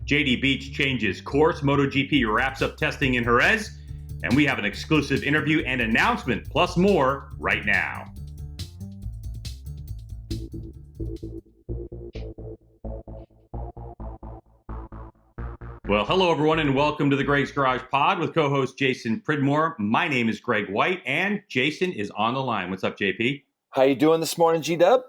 JD Beach changes course, MotoGP wraps up testing in Jerez, and we have an exclusive interview and announcement, plus more right now. Well, hello everyone, and welcome to the Greg's Garage Pod with co-host Jason Pridmore. My name is Greg White, and Jason is on the line. What's up, JP? How you doing this morning, G-Dub?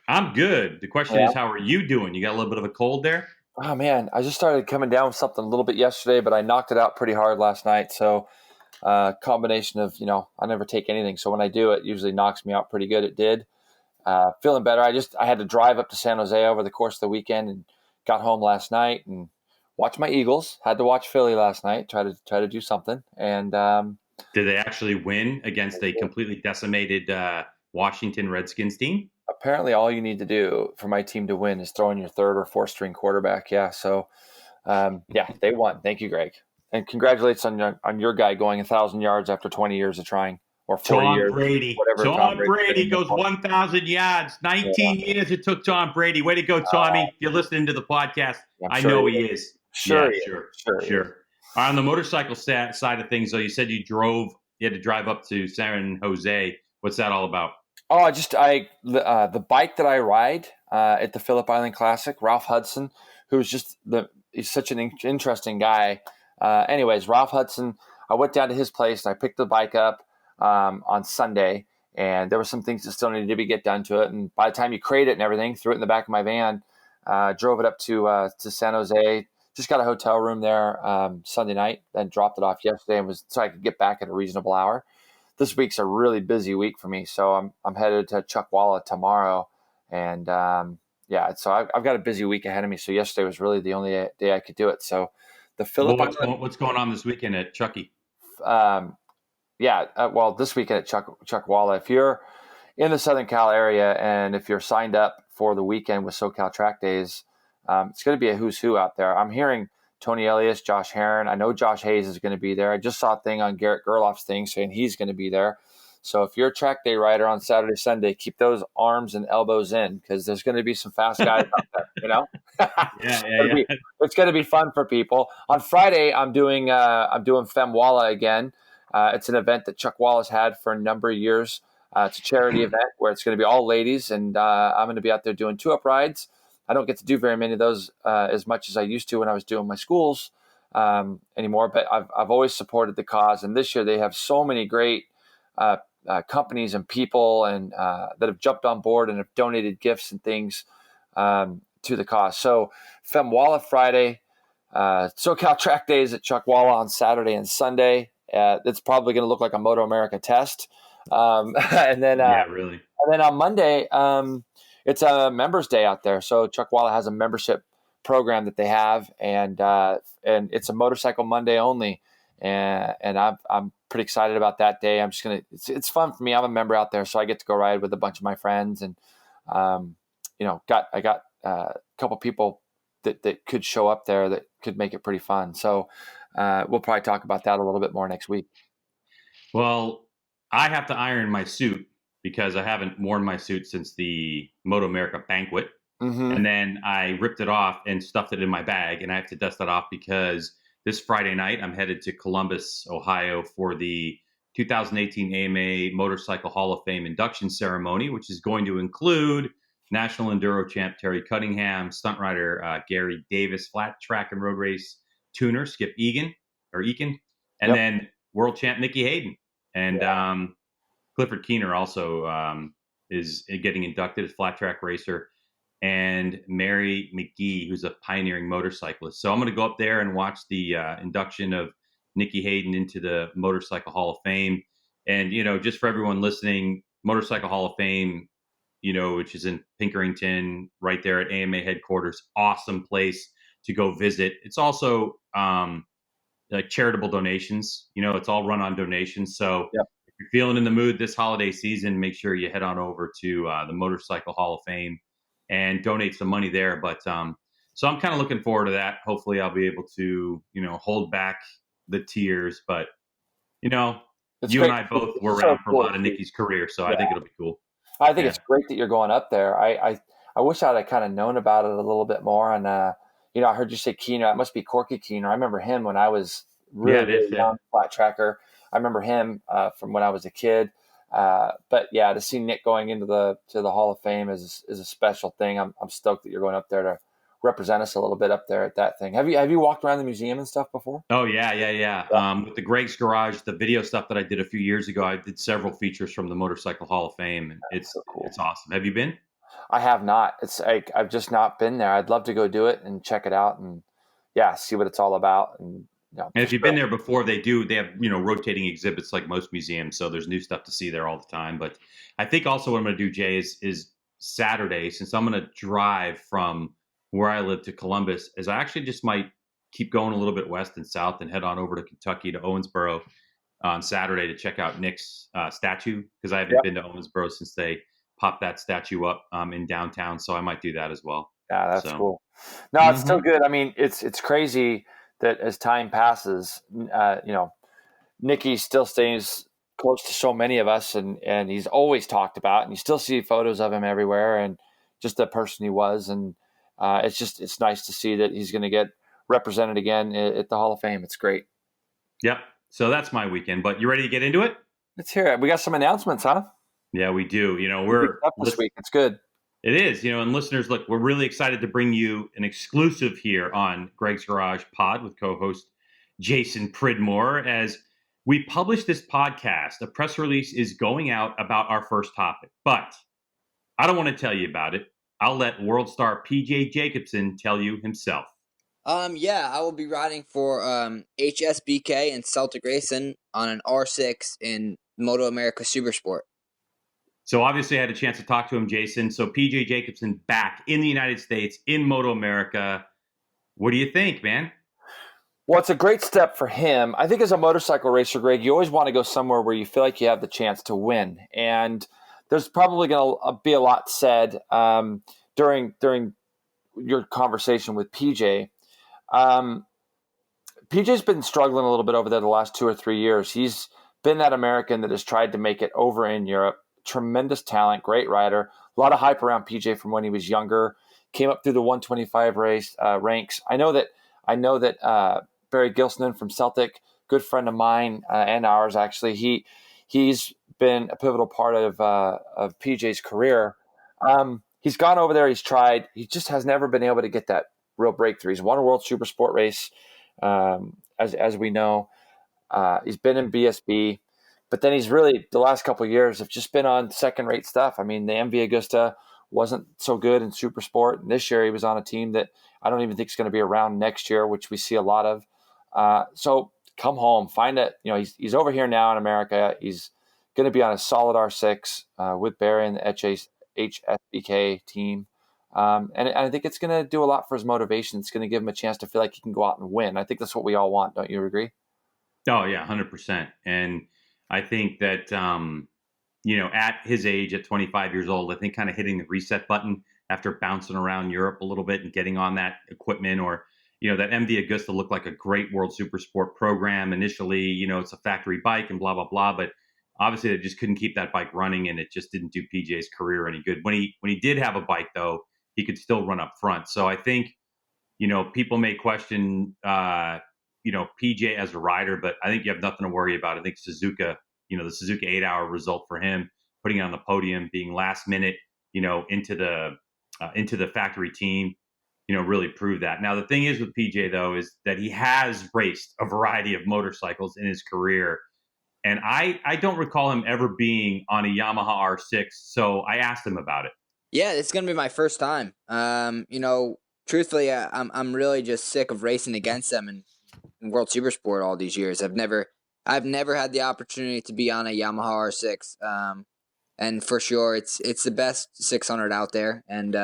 I'm good. The question is, how are you doing? You got a little bit of a cold there? Oh, man, I just started coming down with something a little bit yesterday, but I knocked it out pretty hard last night. So combination of, I never take anything. So when I do, it usually knocks me out pretty good. It did. Feeling better. I had to drive up to San Jose over the course of the weekend and got home last night and watched my Eagles. Had to watch Philly last night, try to do something. And did they actually win against a completely decimated Washington Redskins team? Apparently all you need to do for my team to win is throw in your third or fourth string quarterback. Yeah. So, they won. Thank you, Greg. And congratulations on your guy going 1,000 yards after 20 years of trying, or 40 years. Tom Brady goes 1,000 yards. 19 years it took Tom Brady. Way to go, Tommy. If you're listening to the podcast, I know he is. Sure. On the motorcycle side of things, though, you said you had to drive up to San Jose. What's that all about? Oh, the bike that I ride at the Phillip Island Classic, Ralph Hudson, who's he's such an interesting guy. Anyways, Ralph Hudson, I went down to his place and I picked the bike up on Sunday, and there were some things that still needed to get done to it. And by the time you crate it and everything, threw it in the back of my van, drove it up to San Jose. Just got a hotel room there Sunday night, then dropped it off yesterday, so I could get back at a reasonable hour. This week's a really busy week for me, so I'm headed to Chuckwalla tomorrow, and so I've got a busy week ahead of me. So yesterday was really the only day I could do it. So the Phillip. What's going on this weekend at Chucky? This weekend at Chuckwalla, if you're in the Southern Cal area and if you're signed up for the weekend with SoCal Track Days, it's going to be a who's who out there. I'm hearing Tony Elias, Josh Herron. I know Josh Hayes is going to be there. I just saw a thing on Garrett Gerloff's thing saying he's going to be there. So if you're a track day rider on Saturday, Sunday, keep those arms and elbows in, because there's going to be some fast guys out there, It's going to be fun for people. On Friday, I'm doing Femwalla again. It's an event that Chuckwalla's had for a number of years. It's a charity event where it's going to be all ladies, and I'm going to be out there doing two-up rides. I don't get to do very many of those as much as I used to when I was doing my schools anymore, but I've always supported the cause. And this year they have so many great companies and people and that have jumped on board and have donated gifts and things to the cause. So Femwalla Friday, SoCal Track Days at Chuckwalla on Saturday and Sunday. It's probably going to look like a MotoAmerica test. And then on Monday, it's a members day out there. So Chuckwalla has a membership program that they have, and it's a motorcycle Monday only. And I'm pretty excited about that day. It's fun for me. I'm a member out there, so I get to go ride with a bunch of my friends, and I got a couple people that could show up there that could make it pretty fun. So we'll probably talk about that a little bit more next week. Well, I have to iron my suit, because I haven't worn my suit since the MotoAmerica banquet. Mm-hmm. And then I ripped it off and stuffed it in my bag, and I have to dust that off because this Friday night I'm headed to Columbus, Ohio for the 2018 AMA Motorcycle Hall of Fame induction ceremony, which is going to include National Enduro champ Terry Cunningham, stunt rider Gary Davis, flat track and road race tuner Skip Egan, and then world champ Nicky Hayden. And Clifford Keener also is getting inducted as flat track racer, and Mary McGee, who's a pioneering motorcyclist. So I'm going to go up there and watch the induction of Nicky Hayden into the Motorcycle Hall of Fame. And, just for everyone listening, Motorcycle Hall of Fame, which is in Pinkerton, right there at AMA headquarters, awesome place to go visit. It's also like charitable donations, it's all run on donations. So if you're feeling in the mood this holiday season, make sure you head on over to the Motorcycle Hall of Fame and donate some money there. But so I'm kind of looking forward to that. Hopefully I'll be able to, hold back the tears. But, you and I both were around for a lot of Nicky's career, so I think it'll be cool. I think it's great that you're going up there. I wish I'd have kind of known about it a little bit more. And, I heard you say Keener. It must be Corky Keener. I remember him when I was really young, flat tracker. I remember him from when I was a kid. But yeah, to see Nick going into the Hall of Fame is a special thing. I'm stoked that you're going up there to represent us a little bit up there at that thing. Have you walked around the museum and stuff before? Oh yeah. With the Greg's Garage, the video stuff that I did a few years ago, I did several features from the Motorcycle Hall of Fame, and it's so cool. It's awesome. Have you been? I have not. It's like I've just not been there. I'd love to go do it and check it out and see what it's all about. And and if you've been there before, they have rotating exhibits like most museums, so there's new stuff to see there all the time. But I think also what I'm going to do, Jay, is Saturday, since I'm going to drive from where I live to Columbus, is I actually just might keep going a little bit west and south and head on over to Kentucky to Owensboro on Saturday to check out Nick's statue, because I haven't been to Owensboro since they popped that statue up in downtown. So I might do that as well. Yeah, that's cool. No, it's still good. I mean, it's crazy that as time passes, Nicky still stays close to so many of us, and he's always talked about, and you still see photos of him everywhere, and just the person he was. And it's nice to see that he's going to get represented again at the Hall of Fame. It's great. Yep. So that's my weekend, but you ready to get into it? Let's hear it. We got some announcements, huh? Yeah, we do. We're up this week. It's good. It is, and listeners, look, we're really excited to bring you an exclusive here on Greg's Garage Pod with co-host Jason Pridmore. As we publish this podcast, a press release is going out about our first topic, but I don't want to tell you about it. I'll let world star PJ Jacobsen tell you himself. Yeah, I will be riding for HSBK and Celtic Racing on an R6 in MotoAmerica Supersport. So obviously I had a chance to talk to him, Jason. So PJ Jacobsen back in the United States in MotoAmerica. What do you think, man? Well, it's a great step for him. I think as a motorcycle racer, Greg, you always want to go somewhere where you feel like you have the chance to win. And there's probably going to be a lot said during your conversation with PJ. PJ's been struggling a little bit over there the last 2 or 3 years. He's been that American that has tried to make it over in Europe. Tremendous talent, great rider. A lot of hype around PJ from when he was younger. Came up through the 125 ranks. I know that Barry Gilsonen from Celtic, good friend of mine and ours actually. He's been a pivotal part of PJ's career. He's gone over there. He's tried. He just has never been able to get that real breakthrough. He's won a World Supersport race, as we know. He's been in BSB. But then he's really, the last couple of years, have just been on second-rate stuff. I mean, the MV Agusta wasn't so good in Super Sport. And this year he was on a team that I don't even think is going to be around next year, which we see a lot of. So come home, find it. He's over here now in America. He's going to be on a solid R6 with Barry and the HSBK team. And I think it's going to do a lot for his motivation. It's going to give him a chance to feel like he can go out and win. I think that's what we all want. Don't you agree? Oh, yeah, 100%. And I think that, at his age, at 25 years old, I think kind of hitting the reset button after bouncing around Europe a little bit and getting on that equipment, or, that MV Agusta looked like a great World Supersport program. Initially, it's a factory bike and blah, blah, blah. But obviously they just couldn't keep that bike running, and it just didn't do PJ's career any good. When he did have a bike, though, he could still run up front. So I think, people may question, PJ as a rider, but I think you have nothing to worry about. I think Suzuka, the Suzuka 8-hour result for him, putting it on the podium, being last minute, into the factory team, really proved that. Now, the thing is with PJ, though, is that he has raced a variety of motorcycles in his career. And I don't recall him ever being on a Yamaha R6. So I asked him about it. Yeah, it's going to be my first time. Truthfully, I'm really just sick of racing against them in World Supersport all these years. I've never had the opportunity to be on a Yamaha R6. And for sure, it's the best 600 out there. And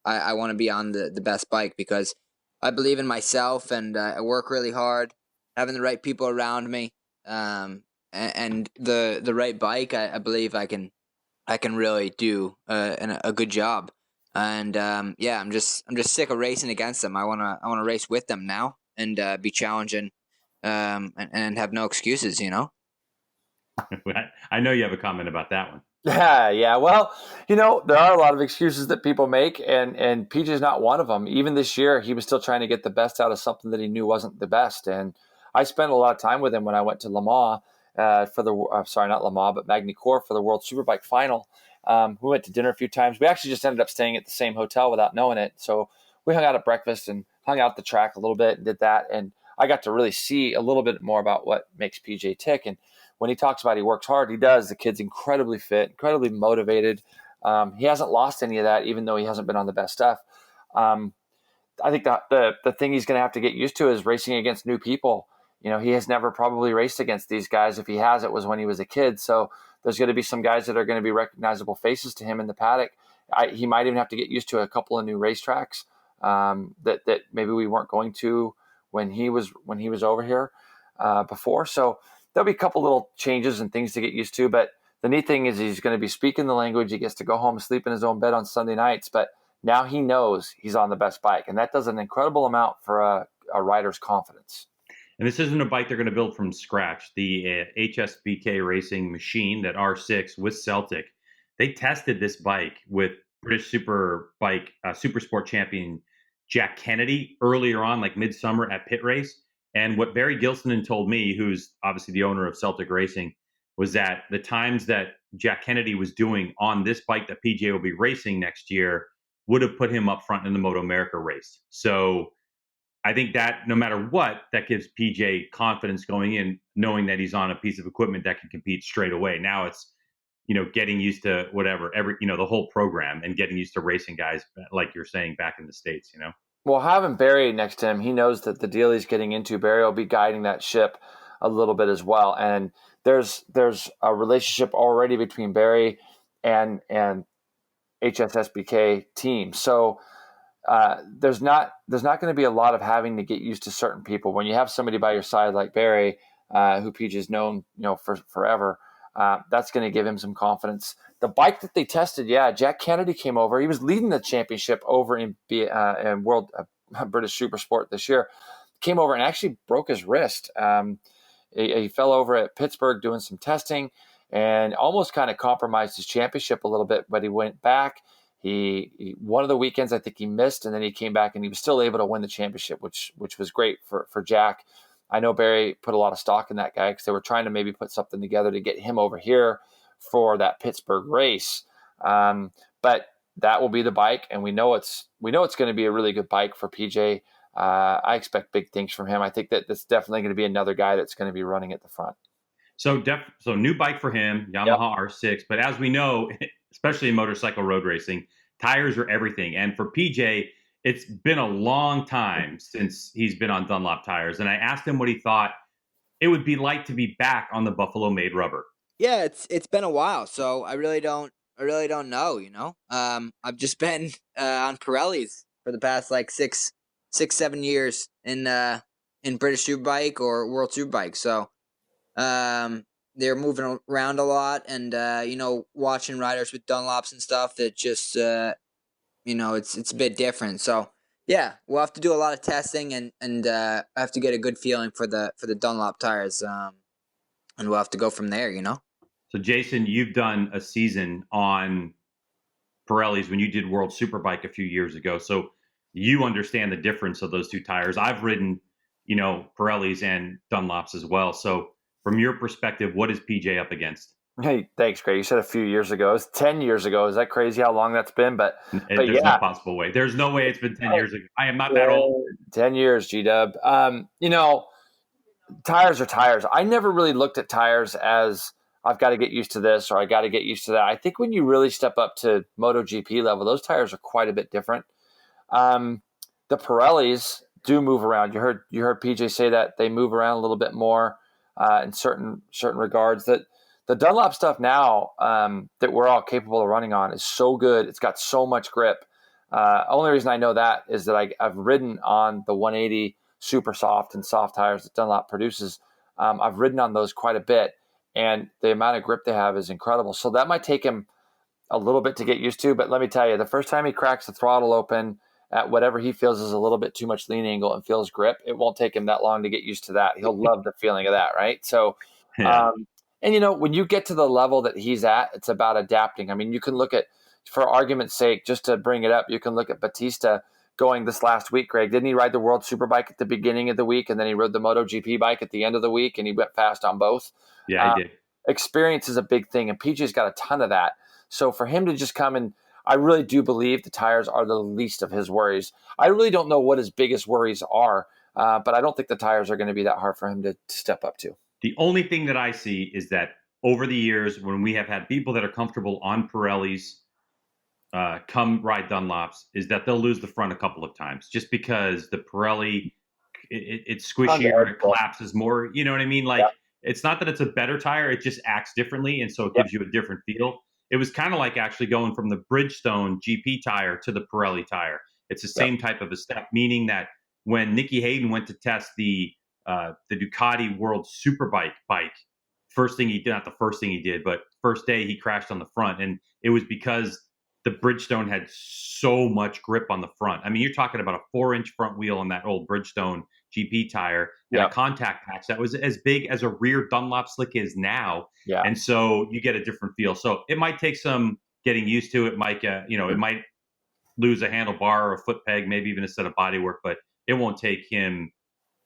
I want to be on the best bike because I believe in myself, and I work really hard, having the right people around me, and the right bike. I believe I can really do a good job. And I'm just sick of racing against them. I wanna race with them now and be challenging, and have no excuses. I know you have a comment about that one. Yeah. Well, there are a lot of excuses that people make, and PJ is not one of them. Even this year, he was still trying to get the best out of something that he knew wasn't the best. And I spent a lot of time with him when I went to Le Mans sorry, not Le Mans, but Magny-Cours for the World Superbike final. We went to dinner a few times. We actually just ended up staying at the same hotel without knowing it. So we hung out at breakfast and hung out at the track a little bit and did that. And I got to really see a little bit more about what makes PJ tick. And when he talks about he works hard, he does. The kid's incredibly fit, incredibly motivated. He hasn't lost any of that, even though he hasn't been on the best stuff. I think the thing he's going to have to get used to is racing against new people. He has never probably raced against these guys. If he has, it was when he was a kid. So there's going to be some guys that are going to be recognizable faces to him in the paddock. He might even have to get used to a couple of new racetracks that maybe we weren't going to when he was over here before. So there'll be a couple little changes and things to get used to. But the neat thing is he's going to be speaking the language. He gets to go home and sleep in his own bed on Sunday nights. But now he knows he's on the best bike, and that does an incredible amount for a rider's confidence. And this isn't a bike they're going to build from scratch. The HSBK Racing machine, that R6 with Celtic, they tested this bike with British Superbike Super Sport champion Jack Kennedy earlier on, like midsummer at pit race. And what Barry Gilsonan told me, who's obviously the owner of Celtic Racing, was that the times that Jack Kennedy was doing on this bike that PJ will be racing next year would have put him up front in the MotoAmerica race. So I think that no matter what, that gives PJ confidence going in, knowing that he's on a piece of equipment that can compete straight away. Now it's, getting used to whatever, the whole program, and getting used to racing guys, like you're saying, back in the States, Well, having Barry next to him, he knows that the deal he's getting into, Barry will be guiding that ship a little bit as well. And there's a relationship already between Barry and HSSBK team. So there's not going to be a lot of having to get used to certain people. When you have somebody by your side like Barry, who PJ's known for forever, that's going to give him some confidence. The bike that they tested, Jack Kennedy came over. He was leading the championship over in World British Super Sport this year. Came over and actually broke his wrist. He fell over at Pittsburgh doing some testing and almost kind of compromised his championship a little bit, but he went back. He one of the weekends I think he missed, and then he came back and he was still able to win the championship, which was great for Jack. I know Barry put a lot of stock in that guy because they were trying to maybe put something together to get him over here for that Pittsburgh race. But that will be the bike, and we know it's going to be a really good bike for PJ. I expect big things from him. I think that that's definitely going to be another guy that's going to be running at the front. So new bike for him, Yamaha R6. But as we know, especially in motorcycle road racing, tires are everything. And for PJ, it's been a long time since he's been on Dunlop tires. And I asked him what he thought it would be like to be back on the Buffalo-made rubber. Yeah, it's been a while, so I really don't know. I've just been on Pirellis for the past like 7 years in British Superbike or World Superbike. So they're moving around a lot, and watching riders with Dunlops and stuff that just it's a bit different. So yeah, we'll have to do a lot of testing and I have to get a good feeling for the Dunlop tires, and we'll have to go from there. So Jason, you've done a season on Pirellis when you did World Superbike a few years ago, so you understand the difference of those two tires. I've ridden, Pirellis and Dunlops as well. So from your perspective, what is PJ up against? Hey, thanks, Greg. You said a few years ago. It's 10 years ago. Is that crazy how long that's been? But there's no possible way. There's no way it's been 10 years ago. I am not that old. 10 years, G-Dub. Tires are tires. I never really looked at tires as I've got to get used to this or I got to get used to that. I think when you really step up to MotoGP level, those tires are quite a bit different. The Pirellis do move around. You heard PJ say that they move around a little bit more in certain regards. That the Dunlop stuff now that we're all capable of running on is so good. It's got so much grip. Only reason I know that is that I've ridden on the 180 super soft and soft tires that Dunlop produces. I've ridden on those quite a bit, and the amount of grip they have is incredible. So that might take him a little bit to get used to, but let me tell you, the first time he cracks the throttle open at whatever he feels is a little bit too much lean angle and feels grip, it won't take him that long to get used to that. He'll love the feeling of that, right? So And, when you get to the level that he's at, it's about adapting. I mean, you can look at, for argument's sake, just to bring it up, you can look at Batista going this last week, Greg. Didn't he ride the World Superbike at the beginning of the week, and then he rode the MotoGP bike at the end of the week, and he went fast on both? Yeah, he did. Experience is a big thing, and PJ's got a ton of that. So for him to just come in, I really do believe the tires are the least of his worries. I really don't know what his biggest worries are, but I don't think the tires are going to be that hard for him to step up to. The only thing that I see is that over the years, when we have had people that are comfortable on Pirellis come ride Dunlops, is that they'll lose the front a couple of times just because the Pirelli, it's squishier, it collapses more. You know what I mean? Like, It's not that it's a better tire, it just acts differently, and so it gives you a different feel. It was kind of like actually going from the Bridgestone GP tire to the Pirelli tire. It's the same type of a step, meaning that when Nicky Hayden went to test the Ducati World Superbike bike, first day he crashed on the front, and it was because the Bridgestone had so much grip on the front. I mean, you're talking about a 4-inch front wheel on that old Bridgestone GP tire and a contact patch that was as big as a rear Dunlop slick is now. Yeah. And so you get a different feel. So it might take some getting used to. It might, it might lose a handlebar or a foot peg, maybe even a set of bodywork, but it won't take him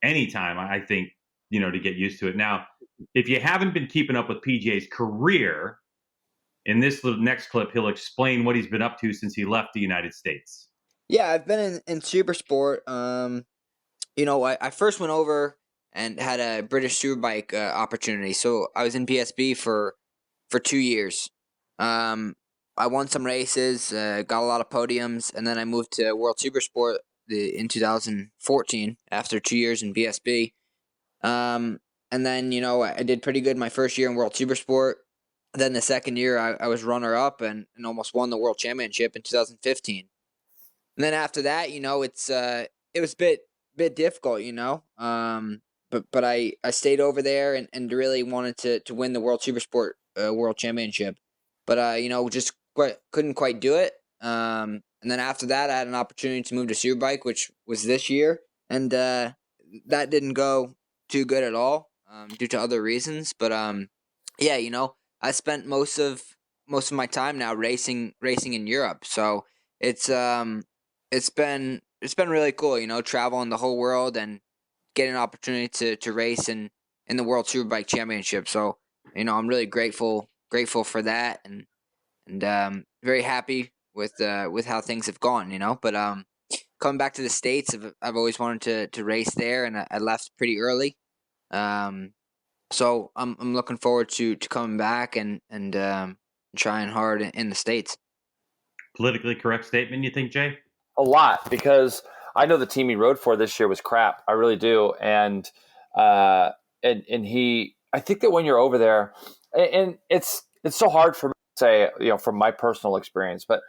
any time, I think, to get used to it. Now, if you haven't been keeping up with PJ's career, in this little next clip, he'll explain what he's been up to since he left the United States. Yeah, I've been in Supersport. I first went over and had a British Superbike opportunity. So I was in PSB for 2 years. I won some races, got a lot of podiums, and then I moved to World Supersport in 2014 after 2 years in PSB. And then, I did pretty good my first year in World Supersport. Then the second year, I was runner-up and almost won the World Championship in 2015. And then after that, it was a bit difficult, but I stayed over there and really wanted to win the World Supersport World Championship. But, just couldn't quite do it. And then after that, I had an opportunity to move to Superbike, which was this year. And that didn't go too good at all due to other reasons. But, I spent most of my time now racing in Europe. So it's been really cool, traveling the whole world and getting an opportunity to race in the World Superbike Championship. So, I'm really grateful for that and very happy with how things have gone, But coming back to the States, I've always wanted to race there, and I left pretty early. So I'm looking forward to coming back and trying hard in the States. Politically correct statement, you think, Jay? A lot, because I know the team he rode for this year was crap. I really do. And I think that when you're over there, and it's so hard for me to say, from my personal experience, but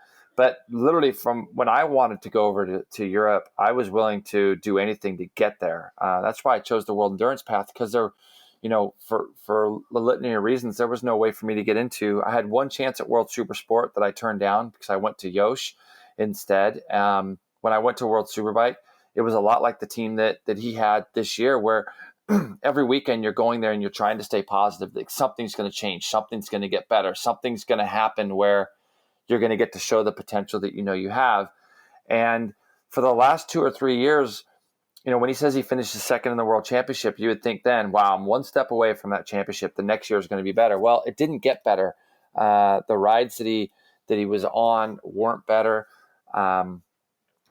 literally from when I wanted to go over to Europe, I was willing to do anything to get there. That's why I chose the World Endurance path, because there, for a litany of reasons, there was no way for me to get into. I had one chance at World Supersport that I turned down because I went to Yosh instead. When I went to World Superbike, it was a lot like the team that he had this year, where every weekend you're going there and you're trying to stay positive. Like, something's going to change, something's going to get better, something's going to happen where you're going to get to show the potential that you have. And for the last 2 or 3 years, when he says he finishes second in the World Championship, you would think then, wow, I'm one step away from that championship. The next year is going to be better. Well, it didn't get better. The rides that he was on weren't better. And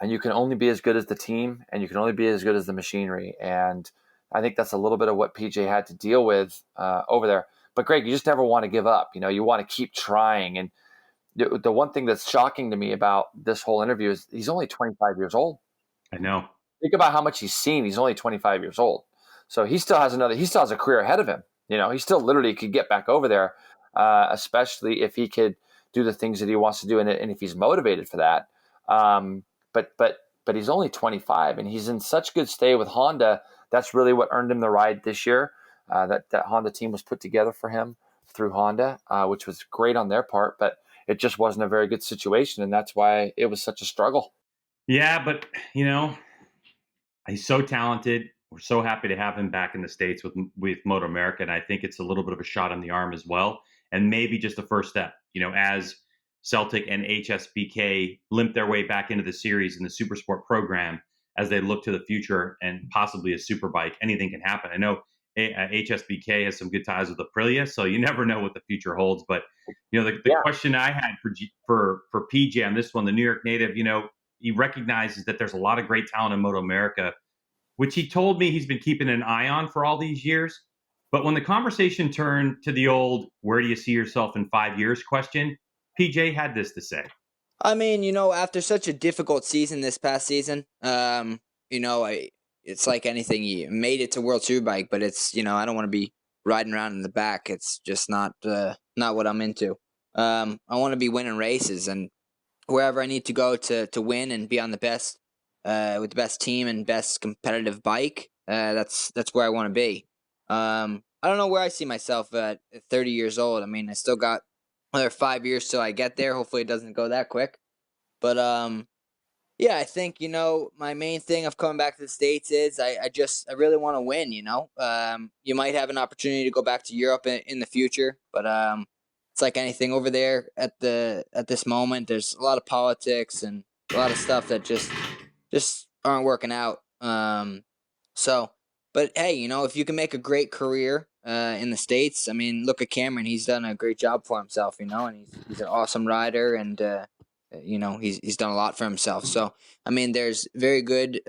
you can only be as good as the team, and you can only be as good as the machinery. And I think that's a little bit of what PJ had to deal with over there. But Greg, you just never want to give up. You want to keep trying. And the one thing that's shocking to me about this whole interview is he's only 25 years old. I know. Think about how much he's seen. He's only 25 years old. So he still has a career ahead of him. He still literally could get back over there, especially if he could do the things that he wants to do and if he's motivated for that. But he's only 25 and he's in such good state with Honda. That's really what earned him the ride this year. That Honda team was put together for him through Honda, which was great on their part, but it just wasn't a very good situation. And that's why it was such a struggle. Yeah, but he's so talented. we're so happy to have him back in the States with MotoAmerica, and I think it's a little bit of a shot on the arm as well, and maybe just the first step. As Celtic and HSBK limp their way back into the series in the Supersport program, as they look to the future and possibly a Superbike, anything can happen. I know HSBK has some good ties with Aprilia, so you never know what the future holds. But the question I had for PJ on this one, the New York native, he recognizes that there's a lot of great talent in MotoAmerica, which he told me he's been keeping an eye on for all these years. But when the conversation turned to the old "where do you see yourself in 5 years" question, PJ had this to say. I mean, after such a difficult season this past season, it's like anything. You made it to World Superbike, but it's, I don't want to be riding around in the back. It's just not what I'm into. I want to be winning races, and wherever I need to go to win and be on the best, with the best team and best competitive bike, that's where I want to be. I don't know where I see myself at 30 years old. I mean, I still got another 5 years till I get there. Hopefully it doesn't go that quick. But yeah, I think, my main thing of coming back to the States is I really want to win, You might have an opportunity to go back to Europe in the future, but it's like anything over there at this moment. There's a lot of politics and a lot of stuff that just aren't working out. But hey, if you can make a great career in the States, I mean, look at Cameron. He's done a great job for himself, and he's an awesome rider, and he's done a lot for himself. So, I mean, there's very good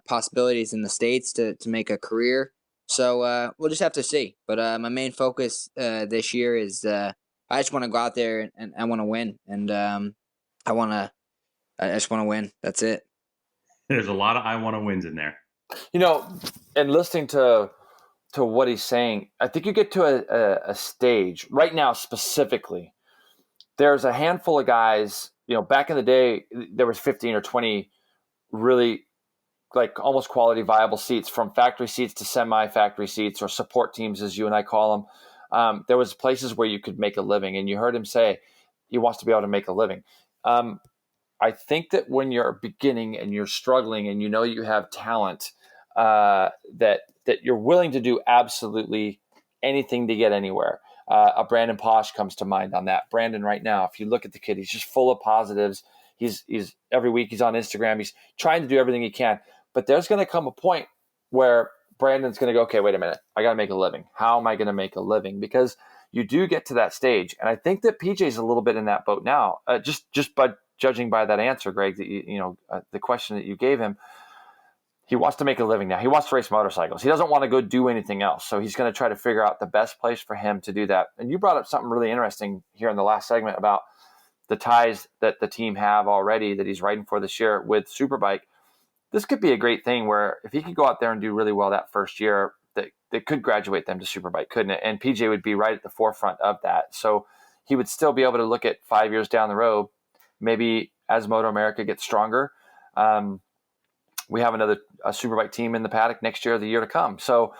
possibilities in the States to make a career. So we'll just have to see. But my main focus this year is I just want to go out there and I want to win, and I just want to win. That's it. There's a lot of I want to wins in there. And listening to what he's saying, I think you get to a stage right now specifically. There's a handful of guys, back in the day, there was 15 or 20 really like almost quality viable seats, from factory seats to semi-factory seats, or support teams, as you and I call them. There was places where you could make a living, and you heard him say he wants to be able to make a living. I think that when you're beginning and you're struggling and you have talent, that you're willing to do absolutely anything to get anywhere. A Brandon Posh comes to mind on that. Brandon right now, if you look at the kid, he's just full of positives. He's every week he's on Instagram. He's trying to do everything he can. But there's going to come a point where Brandon's going to go, okay, wait a minute. I got to make a living. How am I going to make a living? Because you do get to that stage. And I think that PJ's a little bit in that boat now, just by judging by that answer, Greg, that the question that you gave him. He wants to make a living now. He wants to race motorcycles. He doesn't want to go do anything else. So he's going to try to figure out the best place for him to do that. And you brought up something really interesting here in the last segment about the ties that the team have already that he's riding for this year with Superbike. This could be a great thing where if he could go out there and do really well that first year, that could graduate them to Superbike, couldn't it? And PJ would be right at the forefront of that. So he would still be able to look at 5 years down the road, maybe as MotoAmerica gets stronger. We have a Superbike team in the paddock next year, the year to come. So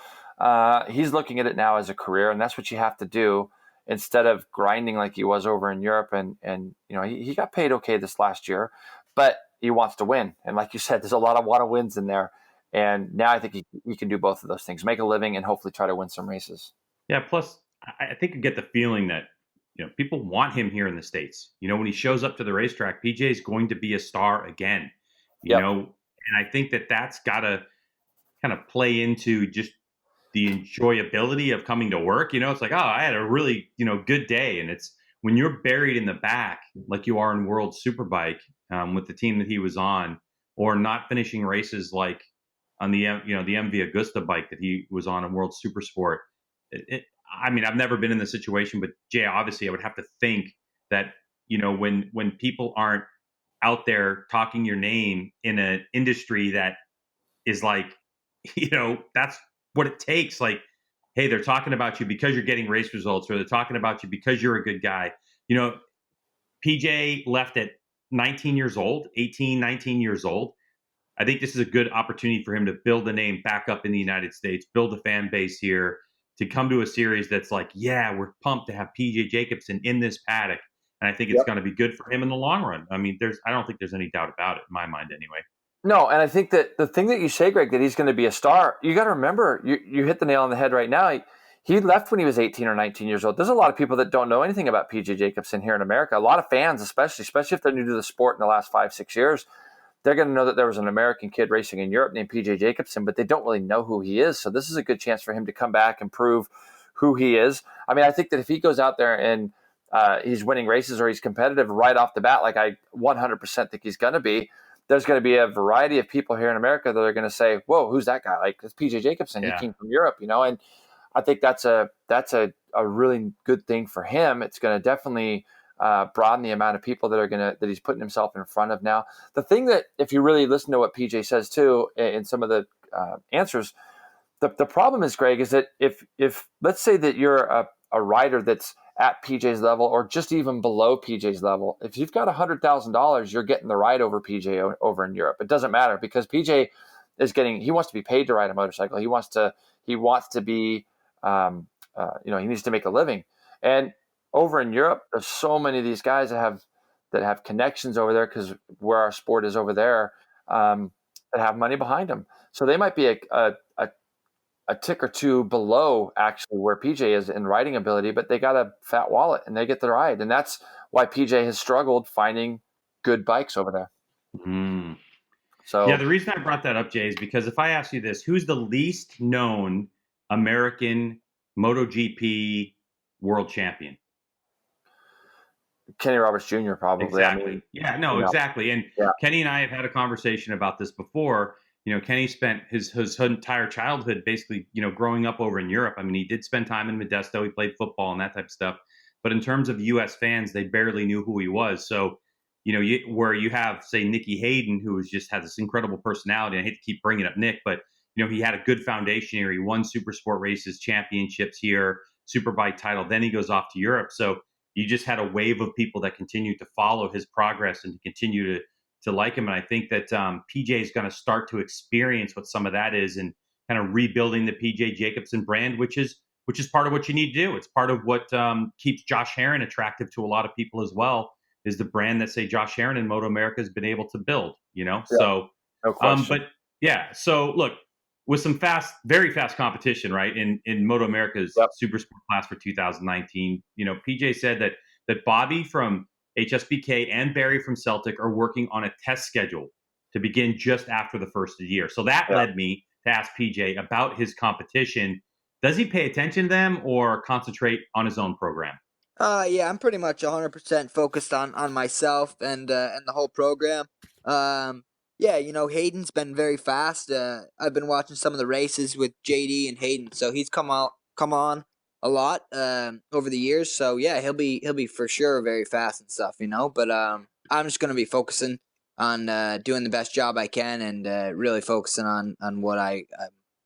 he's looking at it now as a career, and that's what you have to do instead of grinding like he was over in Europe. And he got paid okay this last year, but he wants to win. And like you said, there's a lot of want to wins in there. And now I think he can do both of those things, make a living and hopefully try to win some races. Yeah, plus I think you get the feeling that people want him here in the States. When he shows up to the racetrack, PJ is going to be a star again. And I think that that's got to kind of play into just the enjoyability of coming to work. It's like, oh, I had a really, good day. And it's when you're buried in the back, like you are in World Superbike with the team that he was on, or not finishing races like on the MV Augusta bike that he was on in World Supersport. I mean, I've never been in the situation, but Jay, obviously I would have to think that, when people aren't out there talking your name in an industry that is like, that's what it takes. Like, hey, they're talking about you because you're getting race results, or they're talking about you because you're a good guy. PJ left at 19 years old, 18, 19 years old. I think this is a good opportunity for him to build a name back up in the United States, build a fan base here, to come to a series that's like, yeah, we're pumped to have PJ Jacobsen in this paddock. And I think it's going to be good for him in the long run. I mean, I don't think there's any doubt about it in my mind anyway. No, and I think that the thing that you say, Greg, that he's going to be a star, you got to remember, you hit the nail on the head right now. He left when he was 18 or 19 years old. There's a lot of people that don't know anything about PJ Jacobsen here in America. A lot of fans, especially if they're new to the sport in the last 5-6 years, they're going to know that there was an American kid racing in Europe named PJ Jacobsen, but they don't really know who he is. So this is a good chance for him to come back and prove who he is. I mean, I think that if he goes out there and he's winning races or he's competitive right off the bat, like I 100% think he's going to be, there's going to be a variety of people here in America that are going to say, whoa, who's that guy? Like, it's PJ Jacobsen. Yeah. He came from Europe, and I think that's a really good thing for him. It's going to definitely broaden the amount of people that he's putting himself in front of now. The thing that, if you really listen to what PJ says too in some of the answers, the problem is, Greg, is that if let's say that you're a rider that's at PJ's level or just even below PJ's level, if you've got $100,000, you're getting the ride over PJ over in Europe. It doesn't matter because PJ he wants to be paid to ride a motorcycle. He wants to be, he needs to make a living. And over in Europe, there's so many of these guys that have connections over there because where our sport is over there, that have money behind them. So they might be a tick or two below actually where PJ is in riding ability, but they got a fat wallet and they get the ride. And that's why PJ has struggled finding good bikes over there. Mm. So yeah, the reason I brought that up, Jay, is because if I ask you this, who's the least known American MotoGP world champion? Kenny Roberts Jr. probably. Exactly. Exactly. And Kenny and I have had a conversation about this before. Kenny spent his entire childhood basically, growing up over in Europe. I mean, he did spend time in Modesto. He played football and that type of stuff. But in terms of U.S. fans, they barely knew who he was. So, where you have, say, Nicky Hayden, who has this incredible personality. I hate to keep bringing up Nick, but, he had a good foundation here. He won super sport races, championships here, Superbike title. Then he goes off to Europe. So you just had a wave of people that continued to follow his progress and to continue to like him. And I think that PJ is going to start to experience what some of that is and kind of rebuilding the PJ Jacobsen brand, which is part of what you need to do. It's part of what keeps Josh Herrin attractive to a lot of people as well, is the brand that, say, Josh Herrin and MotoAmerica has been able to build, Yeah, So, no question. but yeah, so look, with some very fast competition, right, in MotoAmerica's Super Sport class for 2019, PJ said that Bobby from HSBK and Barry from Celtic are working on a test schedule to begin just after the first of the year. So that led me to ask PJ about his competition. Does he pay attention to them or concentrate on his own program? Yeah, I'm pretty much 100% focused on myself and the whole program. Yeah, Hayden's been very fast. I've been watching some of the races with JD and Hayden, so he's come on a lot over the years. So yeah, he'll be for sure very fast and stuff, But I'm just gonna be focusing on doing the best job I can and really focusing on what I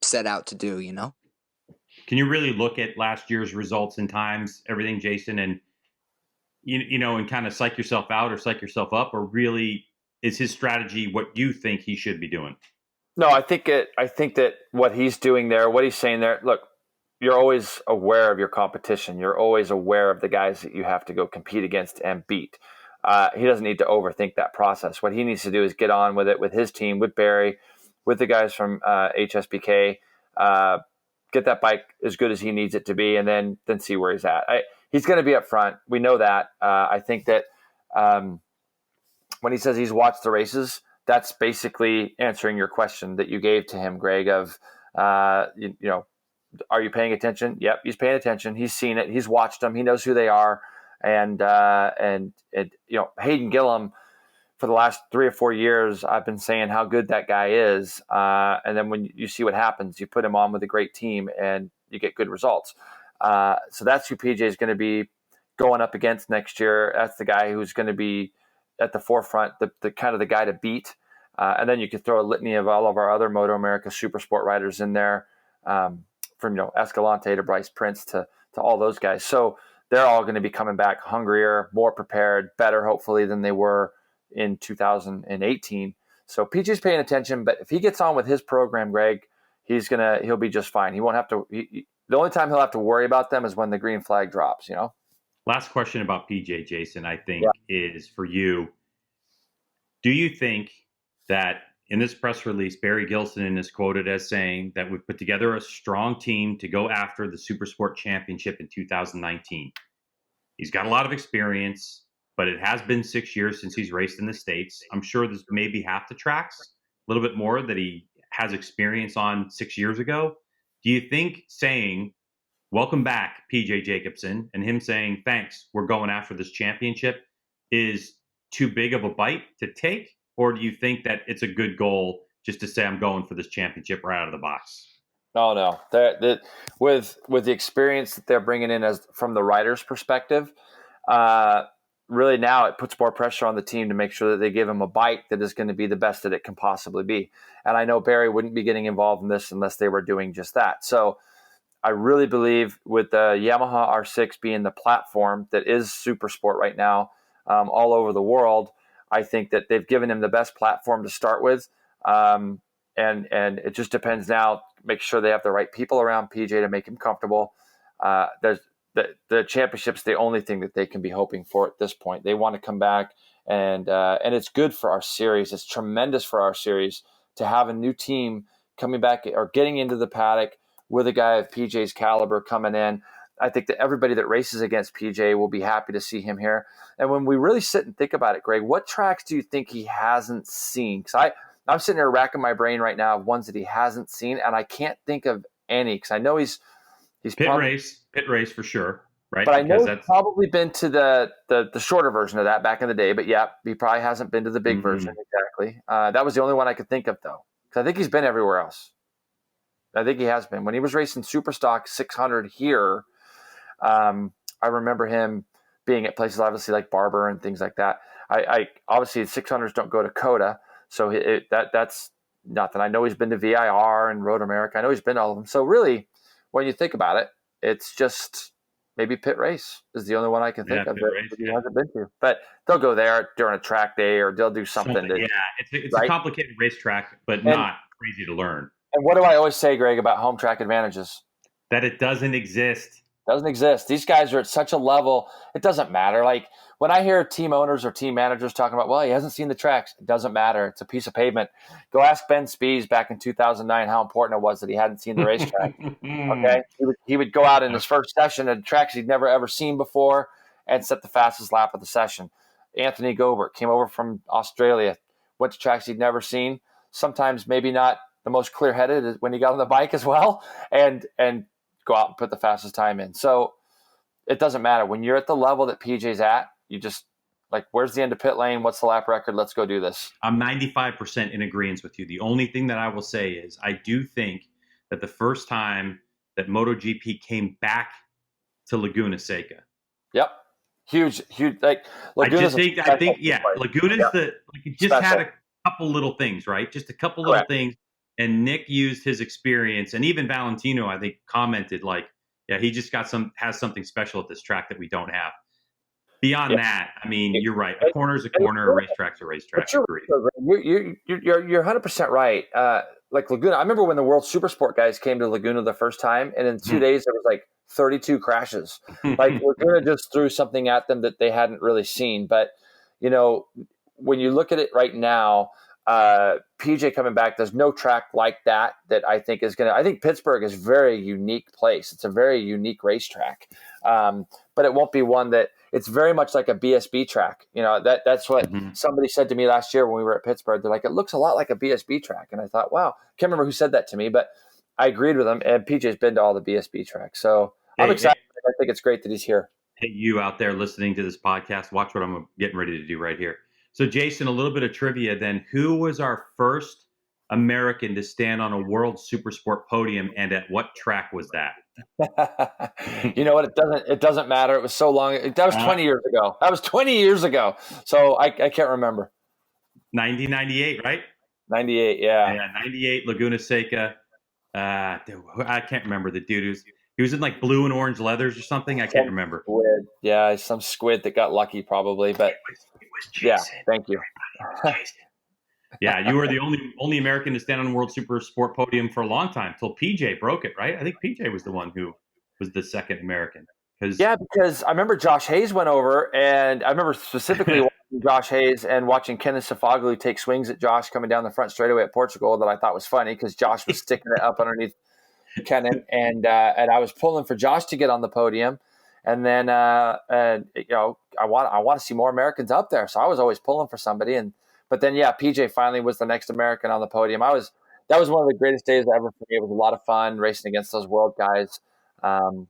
set out to do, Can you really look at last year's results and times, everything, Jason, and and kind of psych yourself out or psych yourself up, or really is his strategy what you think he should be doing? No, I think that what he's doing there, what he's saying there, look, you're always aware of your competition. You're always aware of the guys that you have to go compete against and beat. He doesn't need to overthink that process. What he needs to do is get on with it with his team, with Barry, with the guys from HSBK, get that bike as good as he needs it to be, and then see where he's at. He's going to be up front. We know that. I think that when he says he's watched the races, that's basically answering your question that you gave to him, Greg, of, are you paying attention? Yep, he's paying attention. He's seen it. He's watched them. He knows who they are. And Hayden Gillum, for the last 3 or 4 years, I've been saying how good that guy is. And then when you see what happens, you put him on with a great team and you get good results. So that's who PJ is going to be going up against next year. That's the guy who's going to be at the forefront, the kind of the guy to beat. And then you could throw a litany of all of our other MotoAmerica Super Sport riders in there, from Escalante to Bryce Prince to all those guys. So they're all going to be coming back hungrier, more prepared, better hopefully than they were in 2018. So PJ's paying attention, but if he gets on with his program, Greg, he'll be just fine. He won't have to. The only time he'll have to worry about them is when the green flag drops. Last question about PJ, Jason, I think is for you. Do you think that in this press release, Barry Gilson is quoted as saying that we've put together a strong team to go after the Supersport Championship in 2019. He's got a lot of experience, but it has been 6 years since he's raced in the States. I'm sure there's maybe half the tracks, a little bit more that he has experience on 6 years ago. Do you think saying, welcome back, PJ Jacobsen, and him saying, thanks, we're going after this championship is too big of a bite to take? Or do you think that it's a good goal just to say I'm going for this championship right out of the box? No. With the experience that they're bringing in as from the rider's perspective, really now it puts more pressure on the team to make sure that they give him a bite that is going to be the best that it can possibly be. And I know Barry wouldn't be getting involved in this unless they were doing just that. So I really believe with the Yamaha R6 being the platform that is super sport right now all over the world, I think that they've given him the best platform to start with. And it just depends now, make sure they have the right people around PJ to make him comfortable. There's the championship's the only thing that they can be hoping for at this point. They want to come back, and it's good for our series. It's tremendous for our series to have a new team coming back or getting into the paddock with a guy of PJ's caliber coming in. I think that everybody that races against PJ will be happy to see him here. And when we really sit and think about it, Greg, what tracks do you think he hasn't seen? Because I'm sitting here racking my brain right now of ones that he hasn't seen, and I can't think of any because I know he's pit race for sure, right? But I know he's probably been to the shorter version of that back in the day. But yeah, he probably hasn't been to the big version exactly. That was the only one I could think of though, because I think he's been everywhere else. I think he has been. When he was racing Superstock 600 here, I remember him being at places obviously like Barber and things like that. I obviously 600s don't go to COTA, so that's nothing. I know he's been to VIR and Road America. I know he's been to all of them. So really, when you think about it, it's just maybe pit race is the only one I can think of that he hasn't been to. But they'll go there during a track day or they'll do something. It's a complicated racetrack, but not crazy to learn. And what do I always say, Greg, about home track advantages? That it doesn't exist. Doesn't exist. These guys are at such a level, it doesn't matter. Like when I hear team owners or team managers talking about, well, he hasn't seen the tracks, it doesn't matter. It's a piece of pavement. Go ask Ben Spies back in 2009 how important it was that he hadn't seen the racetrack. Okay, he would go out in his first session at tracks he'd never ever seen before and set the fastest lap of the session. Anthony Gobert came over from Australia, went to tracks he'd never seen. Sometimes maybe not the most clear-headed when he got on the bike as well, and go out and put the fastest time in. So it doesn't matter. When you're at the level that PJ's at, you just like, where's the end of pit lane? What's the lap record? Let's go do this. I'm 95% in agreement with you. The only thing that I will say is I do think that the first time that MotoGP came back to Laguna Seca. Yep. Huge. Like Laguna's Laguna's had a couple little things, right? Just a couple little things. And Nick used his experience, and even Valentino, I think, commented like, "Yeah, he just has something special at this track that we don't have." Beyond that, I mean, you're right. A corner is a corner. A racetrack's a racetrack. You're 100% right. Like Laguna, I remember when the World Supersport guys came to Laguna the first time, and in 2 days there was like 32 crashes. Like Laguna just threw something at them that they hadn't really seen. But you know, when you look at it right now. PJ coming back, there's no track like that I think is going to – I think Pittsburgh is a very unique place. It's a very unique racetrack. But it won't be one that – it's very much like a BSB track. You know, that's what somebody said to me last year when we were at Pittsburgh. They're like, it looks a lot like a BSB track. And I thought, wow. Can't remember who said that to me, but I agreed with him. And PJ's been to all the BSB tracks. So I'm excited. I think it's great that he's here. Hey, you out there listening to this podcast, watch what I'm getting ready to do right here. So, Jason, a little bit of trivia then. Who was our first American to stand on a World Supersport podium, and at what track was that? You know what? It doesn't matter. It was so long. That was 20 years ago. That was 20 years ago. So I can't remember. 1998, right? 98, yeah. Yeah, 98, Laguna Seca. I can't remember the dude he was in like blue and orange leathers or something. I can't remember. Squid. Yeah, some squid that got lucky probably, but it was Jason. Yeah, thank you. Yeah, you were the only American to stand on the World Supersport podium for a long time till PJ broke it, right? I think PJ was the one who was the second American. Because I remember Josh Hayes went over, and I remember specifically Josh Hayes and watching Kenneth Safaglu take swings at Josh coming down the front straightaway at Portugal that I thought was funny because Josh was sticking it up underneath Kenan, and I was pulling for Josh to get on the podium. And then, I want to see more Americans up there. So I was always pulling for somebody. But then, PJ finally was the next American on the podium. That was one of the greatest days ever for me. It was a lot of fun racing against those world guys. And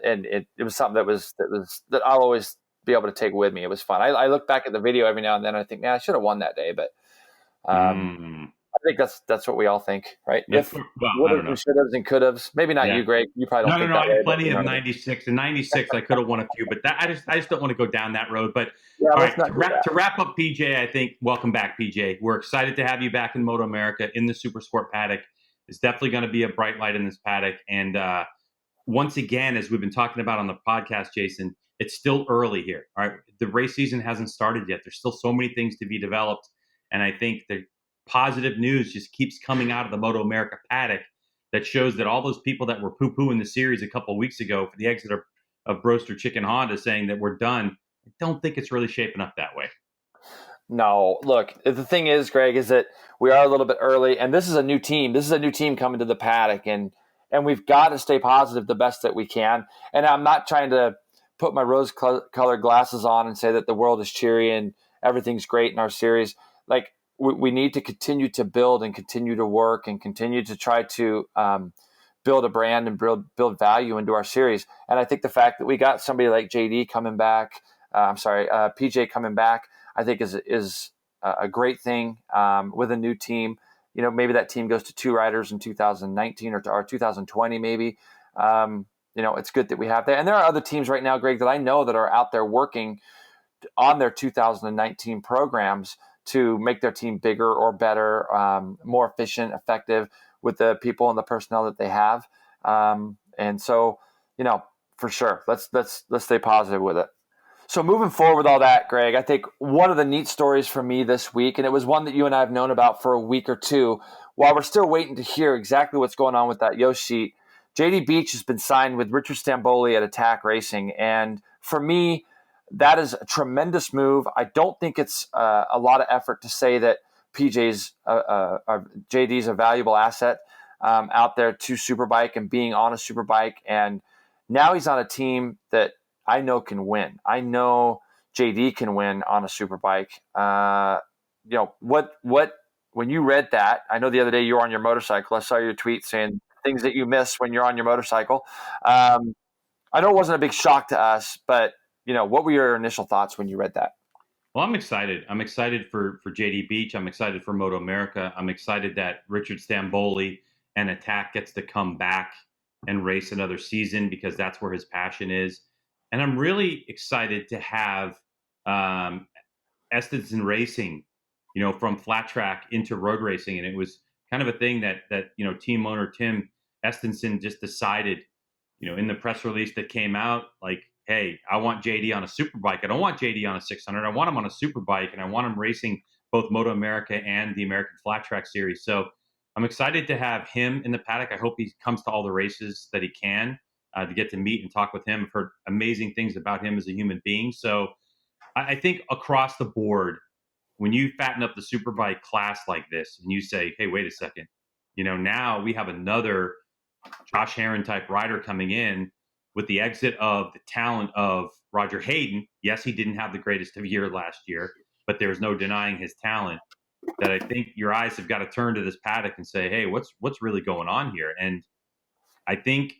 it was something that I'll always be able to take with me. It was fun. I look back at the video every now and then. And I think, man, I should have won that day. But I think that's what we all think, right? If should haves and could haves. Maybe not you, Greg. You probably don't think that. I have plenty of 96. In 96, I could have won a few, but I just don't want to go down that road. But all right, to wrap up, PJ, I think welcome back, PJ. We're excited to have you back in MotoAmerica in the Super Sport paddock. It's definitely going to be a bright light in this paddock. And once again, as we've been talking about on the podcast, Jason, it's still early here. All right, the race season hasn't started yet. There's still so many things to be developed, and I think the positive news just keeps coming out of the MotoAmerica paddock that shows that all those people that were poo-pooing the series a couple of weeks ago for the exit of Broster Chicken Honda saying that we're done, I don't think it's really shaping up that way. No, look, the thing is, Greg, is that we are a little bit early, and this is a new team. This is a new team coming to the paddock, and we've got to stay positive the best that we can. And I'm not trying to put my rose-colored glasses on and say that the world is cheery and everything's great in our series. Like, we need to continue to build and continue to work and continue to try to build a brand and build value into our series. And I think the fact that we got somebody like JD coming back, PJ coming back, I think is a great thing with a new team. You know, maybe that team goes to 2 riders in 2019 or 2020 maybe. It's good that we have that. And there are other teams right now, Greg, that I know that are out there working on their 2019 programs to make their team bigger or better, more efficient, effective with the people and the personnel that they have. And so, for sure, let's stay positive with it. So moving forward with all that, Greg, I think one of the neat stories for me this week, and it was one that you and I have known about for a week or two, while we're still waiting to hear exactly what's going on with that Yost sheet, JD Beach has been signed with Richard Stamboli at Attack Racing. And for me, that is a tremendous move. I don't think it's a lot of effort to say that JD's a valuable asset out there to Superbike and being on a Superbike. And now he's on a team that I know can win. I know JD can win on a Superbike. When you read that, I know the other day you were on your motorcycle. I saw your tweet saying things that you miss when you're on your motorcycle. I know it wasn't a big shock to us, but what were your initial thoughts when you read that? Well, I'm excited. I'm excited for JD Beach. I'm excited for MotoAmerica. I'm excited that Richard Stamboli and Attack gets to come back and race another season because that's where his passion is. And I'm really excited to have Estenson Racing, from flat track into road racing. And it was kind of a thing that team owner Tim Estenson just decided, in the press release that came out, like, hey, I want JD on a Superbike. I don't want JD on a 600. I want him on a Superbike, and I want him racing both MotoAmerica and the American Flat Track Series. So I'm excited to have him in the paddock. I hope he comes to all the races that he can to get to meet and talk with him. I've heard amazing things about him as a human being. So I think across the board, when you fatten up the Superbike class like this and you say, hey, wait a second, now we have another Josh Herrin type rider coming in with the exit of the talent of Roger Hayden. Yes, he didn't have the greatest of year last year, but there's no denying his talent. That I think your eyes have got to turn to this paddock and say, hey, what's really going on here? And I think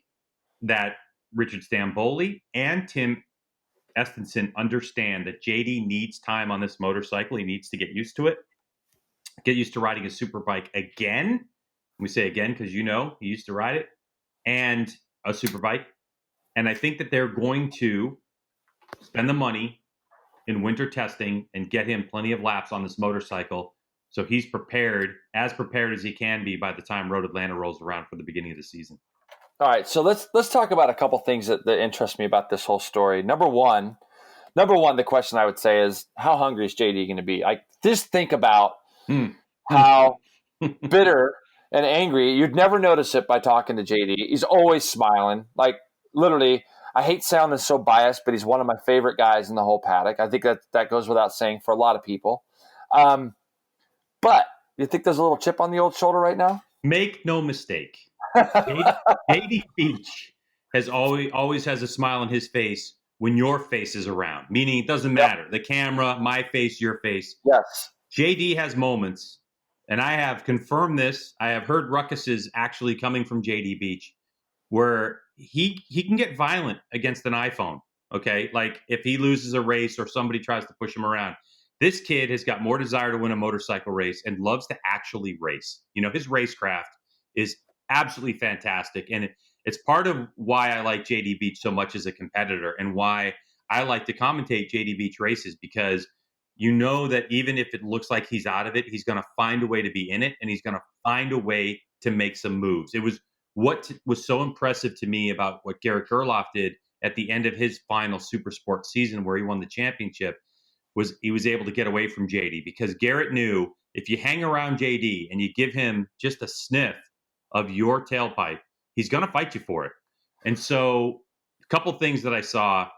that Richard Stamboli and Tim Estenson understand that JD needs time on this motorcycle. He needs to get used to it, get used to riding a Superbike again. We say again because he used to ride it, and a Superbike. And I think that they're going to spend the money in winter testing and get him plenty of laps on this motorcycle so he's prepared as he can be by the time Road Atlanta rolls around for the beginning of the season. All right, so let's talk about a couple things that interest me about this whole story. Number one, the question I would say is, how hungry is JD going to be? I just think about how bitter and angry. You'd never notice it by talking to JD. He's always smiling. Like, literally, I hate sounding so biased, but he's one of my favorite guys in the whole paddock. I think that goes without saying for a lot of people. But you think there's a little chip on the old shoulder right now? Make no mistake. JD Beach has always has a smile on his face when your face is around, meaning it doesn't matter. The camera, my face, your face. Yes. JD has moments, and I have confirmed this. I have heard ruckuses actually coming from JD Beach where he can get violent against an iPhone, okay? Like if he loses a race or somebody tries to push him around. This kid has got more desire to win a motorcycle race and loves to actually race. His racecraft is absolutely fantastic. And it's part of why I like JD Beach so much as a competitor and why I like to commentate JD Beach races, because that even if it looks like he's out of it, he's going to find a way to be in it, and he's going to find a way to make some moves. It was what was so impressive to me about what Garrett Gerloff did at the end of his final Super Sport season where he won the championship was he was able to get away from JD, because Garrett knew if you hang around JD and you give him just a sniff of your tailpipe, he's going to fight you for it. And so a couple things that I saw.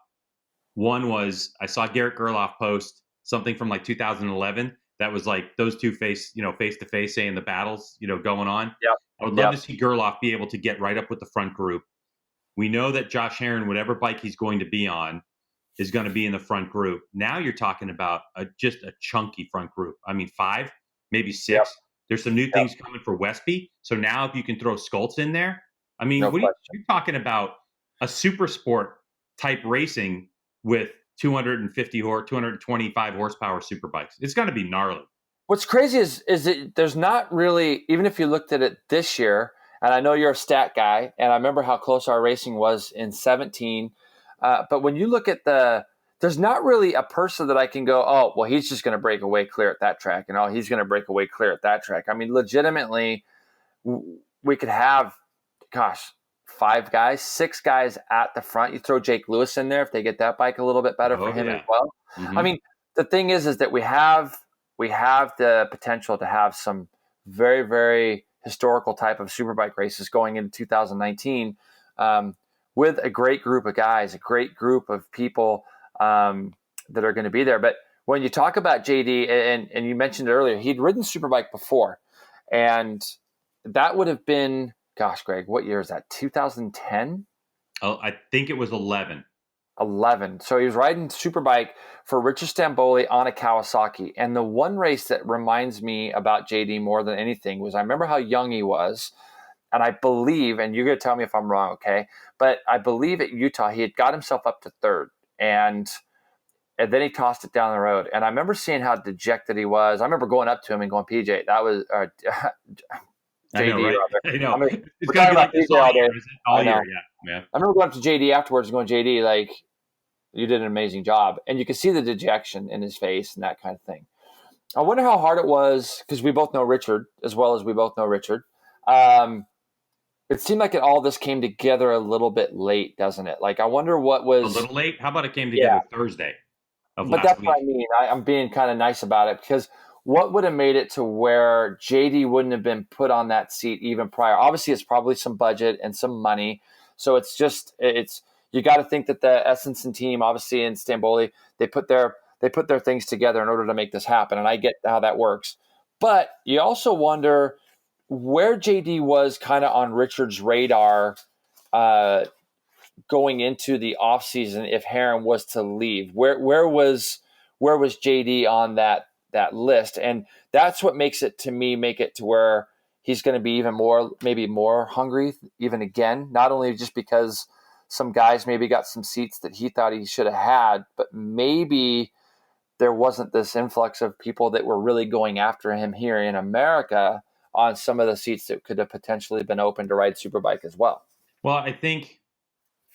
One was I saw Garrett Gerloff post something from like 2011 that was like those two face to face saying the battles, going on. Yeah. I would love to see Gerloff be able to get right up with the front group. We know that Josh Herrin, whatever bike he's going to be on, is going to be in the front group. Now you're talking about just a chunky front group. I mean, 5, maybe 6. Yep. There's some new things coming for Westby. So now if you can throw Skoltz in there, I mean, you're talking about a super sport type racing with 225 horsepower super bikes. It's going to be gnarly. What's crazy is that there's not really, even if you looked at it this year, and I know you're a stat guy, and I remember how close our racing was in 17. But when you look at there's not really a person that I can go, oh, well, he's just going to break away clear at that track, and oh, he's going to break away clear at that track. I mean, legitimately, we could have, 5 guys, 6 guys at the front. You throw Jake Lewis in there if they get that bike a little bit better for him as well. Mm-hmm. I mean, the thing is that we have the potential to have some very, very historical type of superbike races going into 2019 with a great group of guys, a great group of people that are going to be there. But when you talk about JD, and you mentioned it earlier, he'd ridden superbike before, and that would have been, Greg, what year is that? 2010? Oh, I think it was 11. 11. So he was riding superbike for Richard Stamboli on a Kawasaki. And the one race that reminds me about JD more than anything was I remember how young he was. And I believe, and you're going to tell me if I'm wrong, okay? But I believe at Utah, he had got himself up to 3rd. And then he tossed it down the road. And I remember seeing how dejected he was. I remember going up to him and going, PJ, that was JD. I know, right? I know. I mean, it's going to be like this all year. Yeah. I remember going up to JD afterwards and going, JD, like, you did an amazing job. And you could see the dejection in his face and that kind of thing. I wonder how hard it was, because we both know Richard as well as we both know Richard. It seemed like all this came together a little bit late, doesn't it? Like, I wonder what was... A little late? How about it came together Thursday of But last that's week? what I mean. I'm being kind of nice about it, because what would have made it to where JD wouldn't have been put on that seat even prior? Obviously, it's probably some budget and some money. So it's you got to think that the Estenson team, obviously in Stamboli, they put their things together in order to make this happen. And I get how that works. But you also wonder where JD was kind of on Richard's radar going into the offseason if Herrin was to leave. Where was JD on that list? And that's what makes it to where he's going to be maybe more hungry even again, not only just because some guys maybe got some seats that he thought he should have had, but maybe there wasn't this influx of people that were really going after him here in America on some of the seats that could have potentially been open to ride Superbike as well. Well, I think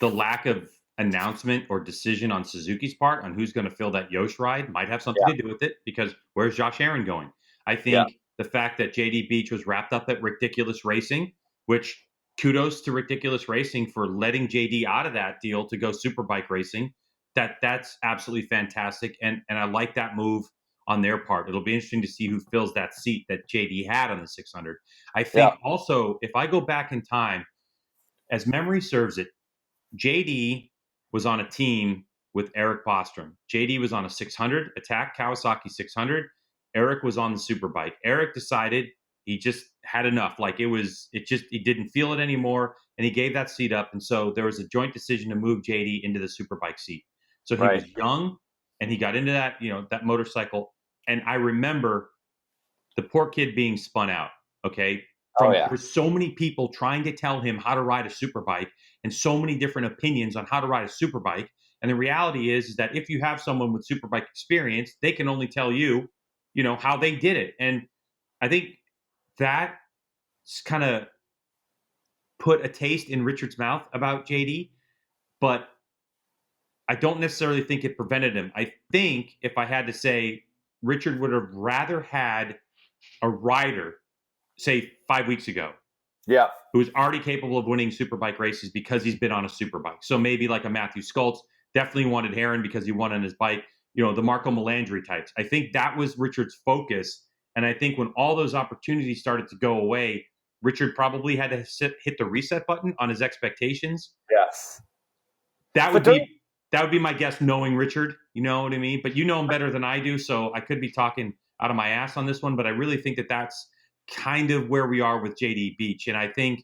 the lack of announcement or decision on Suzuki's part on who's going to fill that Yosh ride might have something to do with it, because where's Josh Herrin going? I think the fact that JD Beach was wrapped up at Ridiculous Racing, which kudos to Ridiculous Racing for letting JD out of that deal to go Superbike racing. That's absolutely fantastic. And I like that move on their part. It'll be interesting to see who fills that seat that JD had on the 600. I think also, if I go back in time, as memory serves it, JD was on a team with Eric Bostrom. JD was on a 600 attack, Kawasaki 600. Eric was on the Superbike. Eric decided he just had enough. Like he didn't feel it anymore, and he gave that seat up. And so there was a joint decision to move JD into the Superbike seat. So he was young, and he got into that, that motorcycle. And I remember the poor kid being spun out. Okay. There were so many people trying to tell him how to ride a superbike and so many different opinions on how to ride a superbike. And the reality is that if you have someone with superbike experience, they can only tell you, how they did it. And I think that kind of put a taste in Richard's mouth about JD, but I don't necessarily think it prevented him. I think if I had to say, Richard would have rather had a rider, say 5 weeks ago, who's already capable of winning superbike races because he's been on a superbike. So maybe like a Matthew Skultz, definitely wanted Heron because he won on his bike, the Marco Melandri types. I think that was Richard's focus. And I think when all those opportunities started to go away, Richard probably had to hit the reset button on his expectations. Yes. That would be my guess, knowing Richard, you know what I mean? But you know him better than I do, so I could be talking out of my ass on this one, but I really think that that's kind of where we are with JD Beach. And I think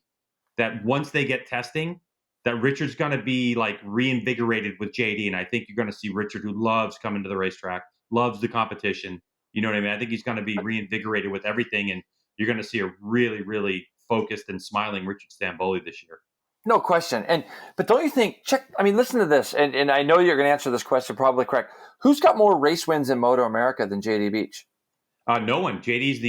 that once they get testing, that Richard's going to be like reinvigorated with JD. And I think you're going to see Richard, who loves coming to the racetrack, loves the competition. You know what I mean? I think he's going to be reinvigorated with everything. And you're going to see a really, really focused and smiling Richard Stamboli this year. No question. But don't you think, listen to this. And I know you're going to answer this question probably correct. Who's got more race wins in MotoAmerica than JD Beach? No one. JD's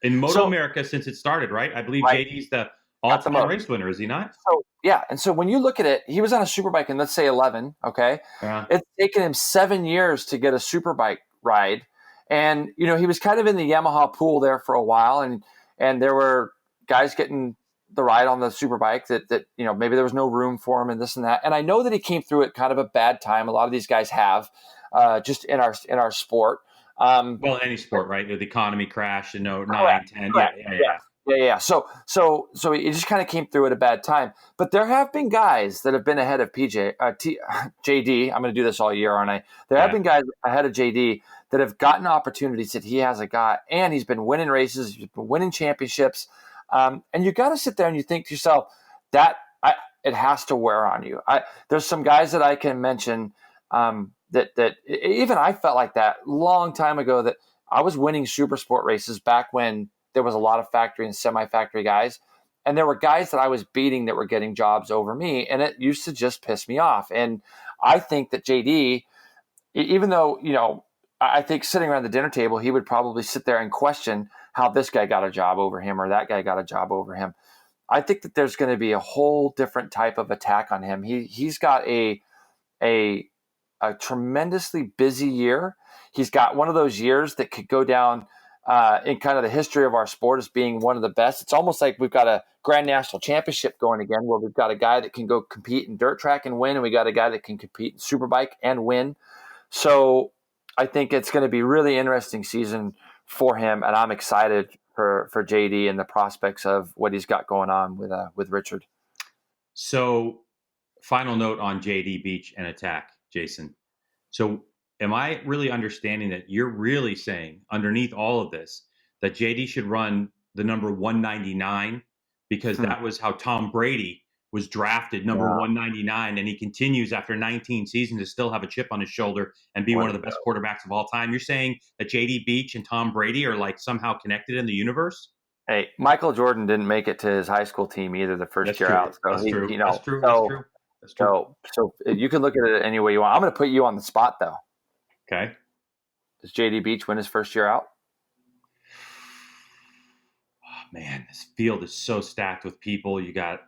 in MotoAmerica since it started, right? I believe JD's the all-time race winner, is he not? So, yeah. And so when you look at it, he was on a superbike in, let's say, 11, okay? Yeah. It's taken him 7 years to get a superbike ride. And, he was kind of in the Yamaha pool there for a while. And there were guys getting the ride on the superbike that maybe there was no room for him and this and that. And I know that he came through it kind of a bad time. A lot of these guys have just in our sport. Well, any sport, right? The economy crash and 9, 10. Yeah. So he just kind of came through at a bad time. But there have been guys that have been ahead of JD. I'm going to do this all year, aren't I? There have been guys ahead of JD that have gotten opportunities that he hasn't got, and he's been winning races, he's been winning championships. And you got to sit there and you think to yourself that it has to wear on you. There's some guys that I can mention that even I felt like that long time ago, that I was winning super sport races back when there was a lot of factory and semi-factory guys. And there were guys that I was beating that were getting jobs over me. And it used to just piss me off. And I think that JD, even though, I think sitting around the dinner table, he would probably sit there and question how this guy got a job over him or that guy got a job over him. I think that there's going to be a whole different type of attack on him. He's got a tremendously busy year. He's got one of those years that could go down in kind of the history of our sport as being one of the best. It's almost like we've got a Grand National Championship going again, where we've got a guy that can go compete in dirt track and win, and we got a guy that can compete in Superbike and win. So I think it's going to be a really interesting season for him, and I'm excited for JD and the prospects of what he's got going on with Richard. So, final note on JD Beach and attack, Jason. So, am I really understanding that you're really saying underneath all of this that JD should run the number 199 because that was how Tom Brady was drafted, number 199, and he continues after 19 seasons to still have a chip on his shoulder and be one of the best quarterbacks of all time? You're saying that JD Beach and Tom Brady are like somehow connected in the universe? Hey, Michael Jordan didn't make it to his high school team either the first year out. So That's true. That's true. So you can look at it any way you want. I'm going to put you on the spot, though. Okay. Does JD Beach win his first year out? Oh, man, this field is so stacked with people. You got...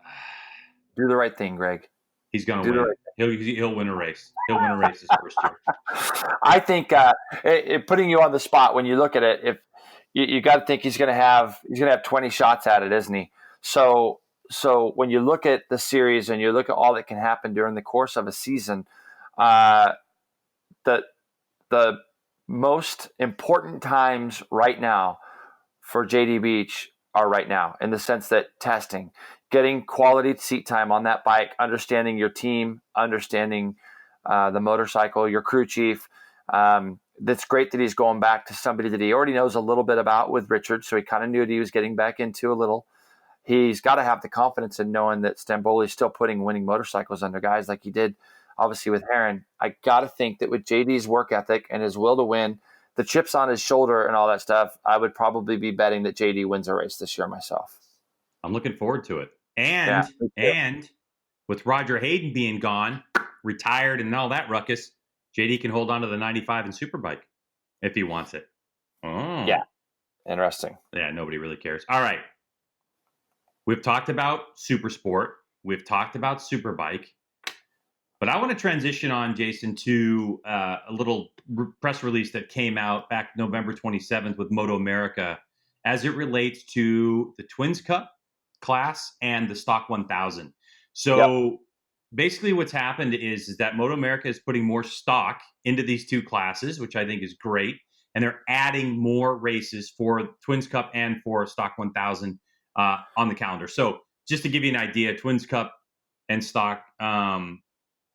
Do the right thing, Greg. He's going to win. He'll win a race. He'll win a race his first year. I think putting you on the spot when you look at it, if you got to think he's going to have 20 shots at it, isn't he? So when you look at the series and you look at all that can happen during the course of a season, the most important times right now for JD Beach are right now, in the sense that testing, getting quality seat time on that bike, understanding your team, understanding the motorcycle, your crew chief. That's great that he's going back to somebody that he already knows a little bit about with Richard, so he kind of knew that he was getting back into a little. He's got to have the confidence in knowing that Stamboli's still putting winning motorcycles under guys like he did, obviously, with Heron. I got to think that with JD's work ethic and his will to win, the chips on his shoulder and all that stuff, I would probably be betting that JD wins a race this year myself. I'm looking forward to it. And with Roger Hayden being gone, retired, and all that ruckus, JD can hold on to the 95 in Superbike if he wants it. Oh. Yeah. Interesting. Yeah, nobody really cares. All right. We've talked about Supersport. We've talked about Superbike. But I want to transition on, Jason, to a little press release that came out back November 27th with MotoAmerica as it relates to the Twins Cup class and the Stock 1000. So basically what's happened is that MotoAmerica is putting more stock into these two classes, which I think is great. And they're adding more races for Twins Cup and for Stock 1000 on the calendar. So just to give you an idea, Twins Cup and Stock,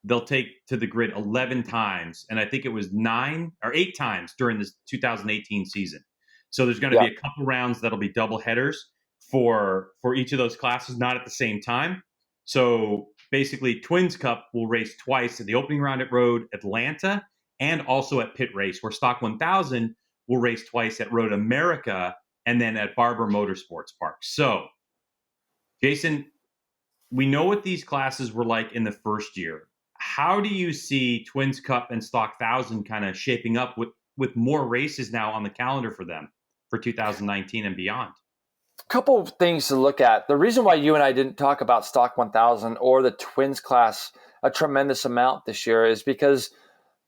they'll take to the grid 11 times. And I think it was 9 or 8 times during this 2018 season. So there's going to be a couple rounds that'll be double headers for each of those classes, not at the same time. So basically, Twins Cup will race twice at the opening round at Road Atlanta and also at Pit Race, where Stock 1000 will race twice at Road America and then at Barber Motorsports Park. So, Jason, we know what these classes were like in the first year. How do you see Twins Cup and Stock 1000 kind of shaping up with more races now on the calendar for them for 2019 and beyond? Couple of things to look at. The reason why you and I didn't talk about Stock 1000 or the Twins class a tremendous amount this year is because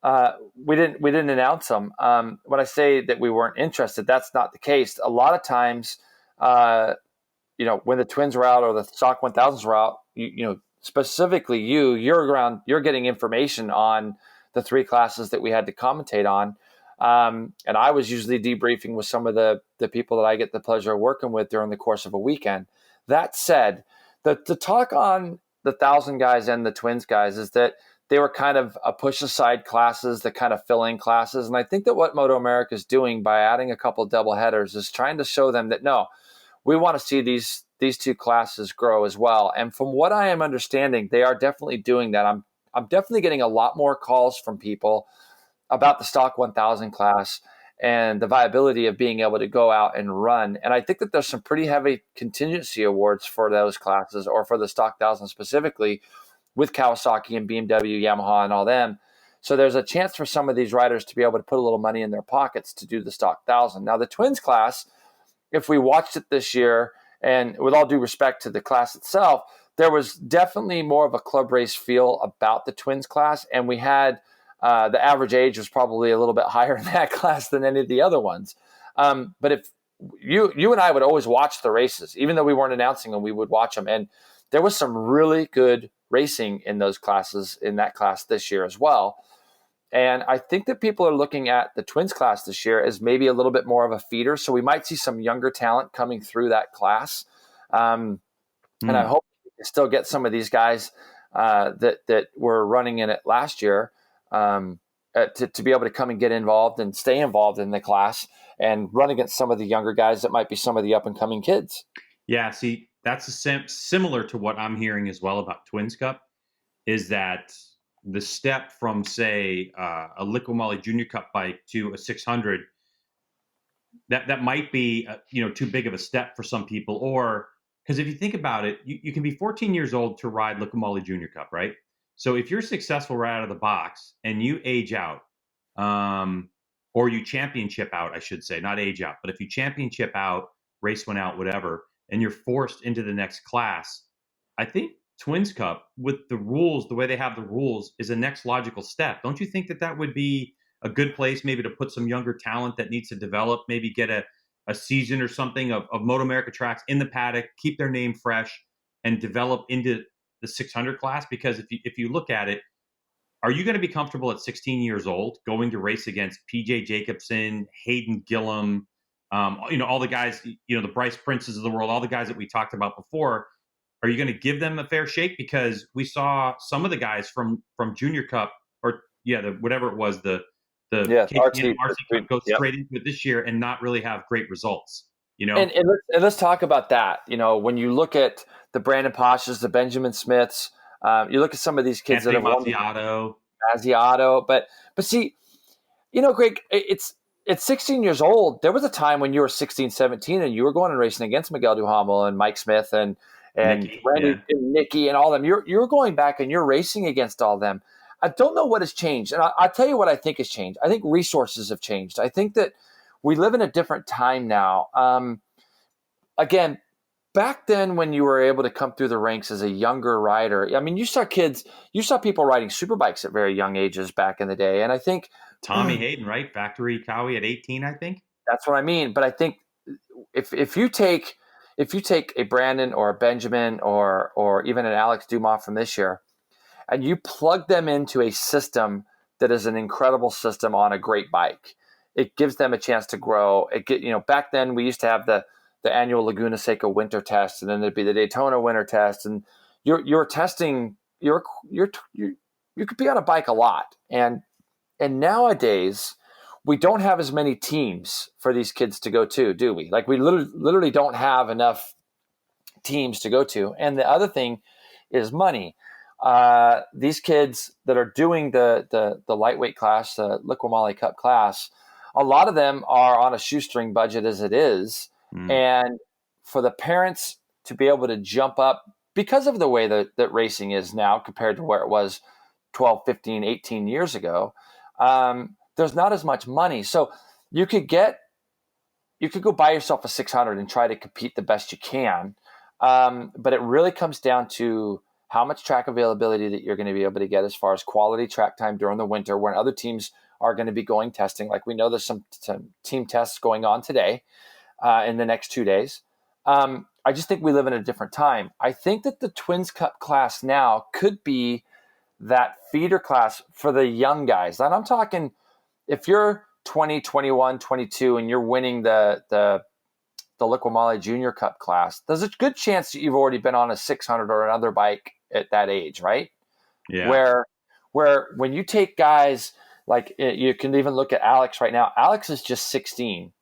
we didn't announce them. When I say that we weren't interested, that's not the case. A lot of times, when the Twins were out or the Stock 1000s were out, specifically you're getting information on the three classes that we had to commentate on. And I was usually debriefing with some of the people that I get the pleasure of working with during the course of a weekend. That said, the talk on the 1000 guys and the Twins guys is that they were kind of a push aside classes, the kind of fill in classes. And I think that what MotoAmerica is doing by adding a couple double headers is trying to show them that, no, we want to see these two classes grow as well. And from what I am understanding, they are definitely doing that. I'm definitely getting a lot more calls from people about the Stock 1000 class and the viability of being able to go out and run. And I think that there's some pretty heavy contingency awards for those classes, or for the Stock 1000 specifically, with Kawasaki and BMW, Yamaha, and all them. So there's a chance for some of these riders to be able to put a little money in their pockets to do the Stock 1000. Now, the Twins class, if we watched it this year, and with all due respect to the class itself, there was definitely more of a club race feel about the Twins class, and we had the average age was probably a little bit higher in that class than any of the other ones. But if you and I would always watch the races, even though we weren't announcing them, we would watch them. And there was some really good racing in those classes, in that class this year as well. And I think that people are looking at the Twins class this year as maybe a little bit more of a feeder. So we might see some younger talent coming through that class. And I hope we can still get some of these guys that were running in it last year to be able to come and get involved and stay involved in the class and run against some of the younger guys that might be some of the up and coming kids. Yeah, see, that's similar to what I'm hearing as well about Twins Cup, is that the step from, say, a Liqui Junior Cup bike to a 600, that might be too big of a step for some people. Or because if you think about it, you can be 14 years old to ride Liqui Junior Cup, right? So if you're successful right out of the box and you age out, or you championship out, I should say, not age out, but if you championship out, race one out, whatever, and you're forced into the next class, I think Twins Cup, with the rules, the way they have the rules, is a next logical step. Don't you think that would be a good place maybe to put some younger talent that needs to develop, maybe get a season or something of MotoAmerica tracks in the paddock, keep their name fresh, and develop into the 600 class? Because if you look at it, are you going to be comfortable at 16 years old going to race against PJ Jacobsen, Hayden Gillum, All the guys, the Bryce Princes of the world, all the guys that we talked about before. Are you going to give them a fair shake? Because we saw some of the guys from Junior Cup whatever it was, the KTM RC Cup go straight into it this year and not really have great results. And let's talk about that. When you look at the Brandon Poshes, the Benjamin Smiths, you look at some of these kids Anthony that have Mazziato, but see, Greg, it's 16 years old. There was a time when you were 16, 17, and you were going and racing against Miguel Duhamel and Mike Smith and Nicky, Randy and Nicky and all of them. You're going back and you're racing against all of them. I don't know what has changed. And I'll tell you what I think has changed. I think resources have changed. I think that we live in a different time now. Again, back then when you were able to come through the ranks as a younger rider, you saw people riding superbikes at very young ages back in the day. And I think Tommy Hayden, right? Factory Cowie at 18, I think. That's what I mean. But I think if you take a Brandon or a Benjamin or even an Alex Dumas from this year, and you plug them into a system that is an incredible system on a great bike, it gives them a chance to grow. Back then we used to have the annual Laguna Seca winter test, and then there'd be the Daytona winter test, and you're testing. You could be on a bike a lot, and nowadays we don't have as many teams for these kids to go to, do we? Like we literally don't have enough teams to go to. And the other thing is money. These kids that are doing the lightweight class, the Liqui Cup class, a lot of them are on a shoestring budget as it is. And for the parents to be able to jump up because of the way that racing is now compared to where it was 12, 15, 18 years ago, there's not as much money. So you could go buy yourself a 600 and try to compete the best you can. But it really comes down to how much track availability that you're going to be able to get as far as quality track time during the winter when other teams are going to be going testing. Like we know there's some team tests going on today in the next 2 days. I just think we live in a different time. I think that the Twins Cup class now could be that feeder class for the young guys. And I'm talking if you're 20, 21, 22, and you're winning the Liqui Junior Cup class, there's a good chance that you've already been on a 600 or another bike at that age, right? Yeah. Where when you take guys like you can even look at Alex right now. Alex is just 16,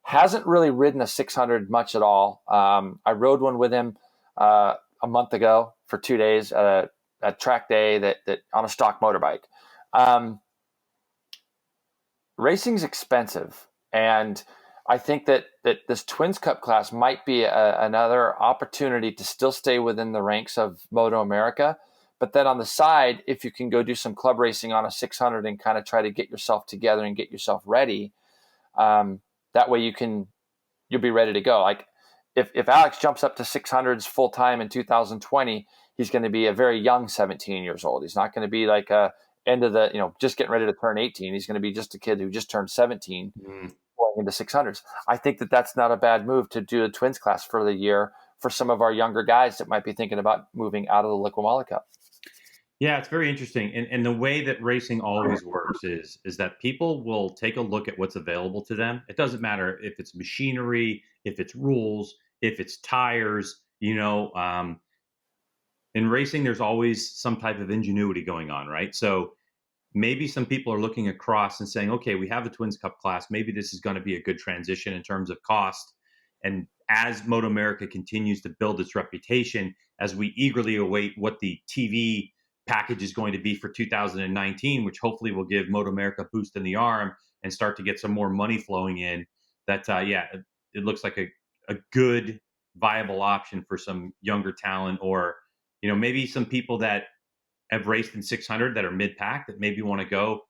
hasn't really ridden a 600 much at all. I rode one with him a month ago for 2 days at a track day that on a stock motorbike. Racing's expensive, and I think that this Twins Cup class might be another opportunity to still stay within the ranks of MotoAmerica. But then on the side, if you can go do some club racing on a 600 and kind of try to get yourself together and get yourself ready, that way you'll be ready to go. Like if Alex jumps up to 600s full time in 2020, he's going to be a very young 17 years old. He's not going to be like end of the, just getting ready to turn 18. He's going to be just a kid who just turned 17 going into 600s. I think that that's not a bad move to do a Twins class for the year for some of our younger guys that might be thinking about moving out of the Liqui Cup. Yeah, it's very interesting. And the way that racing always works is that people will take a look at what's available to them. It doesn't matter if it's machinery, if it's rules, if it's tires, in racing, there's always some type of ingenuity going on, right? So maybe some people are looking across and saying, okay, we have the Twins Cup class. Maybe this is going to be a good transition in terms of cost. And as MotoAmerica continues to build its reputation, as we eagerly await what the TV package is going to be for 2019, which hopefully will give MotoAmerica a boost in the arm and start to get some more money flowing in, that, it looks like a good, viable option for some younger talent or, maybe some people that have raced in 600 that are mid-pack that maybe want to go,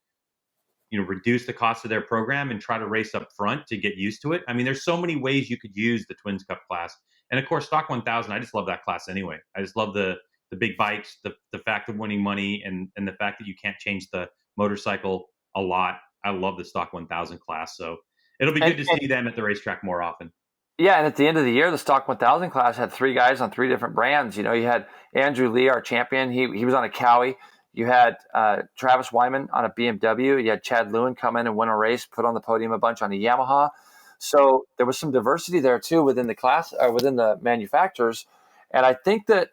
reduce the cost of their program and try to race up front to get used to it. I mean, there's so many ways you could use the Twins Cup class. And of course, Stock 1000, I just love that class anyway. I just love the big bikes, the fact of winning money and the fact that you can't change the motorcycle a lot. I love the Stock 1000 class. So it'll be good to see them at the racetrack more often. Yeah, and at the end of the year, the Stock 1000 class had 3 guys on 3 different brands. You had Andrew Lee, our champion. He was on a Cowie. You had Travis Wyman on a BMW. You had Chad Lewin come in and win a race, put on the podium a bunch on a Yamaha. So there was some diversity there too within the class or within the manufacturers. And I think that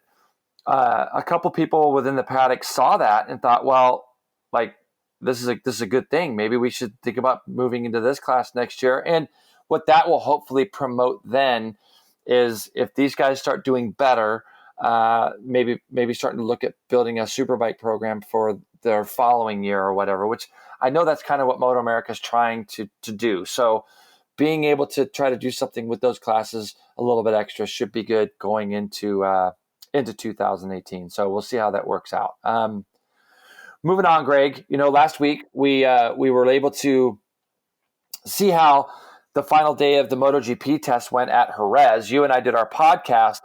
a couple people within the paddock saw that and thought, well, like this is a good thing. Maybe we should think about moving into this class next year. And what that will hopefully promote then is if these guys start doing better, maybe starting to look at building a superbike program for their following year or whatever, which I know that's kind of what MotoAmerica is trying to do. So being able to try to do something with those classes a little bit extra should be good going into 2018. So we'll see how that works out. Moving on, Greg, last week we were able to see how the final day of the MotoGP test went at Jerez. You and I did our podcast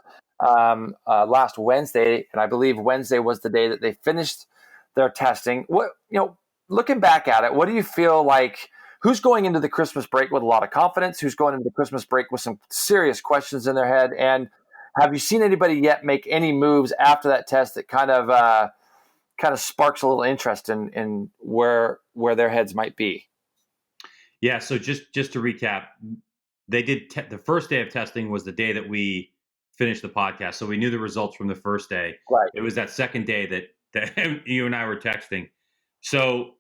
last Wednesday, and I believe Wednesday was the day that they finished their testing. What, looking back at it, what do you feel like? Who's going into the Christmas break with a lot of confidence? Who's going into the Christmas break with some serious questions in their head? And have you seen anybody yet make any moves after that test that kind of sparks a little interest in where their heads might be? Yeah. So just to recap, they did the first day of testing was the day that we finished the podcast. So we knew the results from the first day. Right. It was that second day that you and I were texting. So,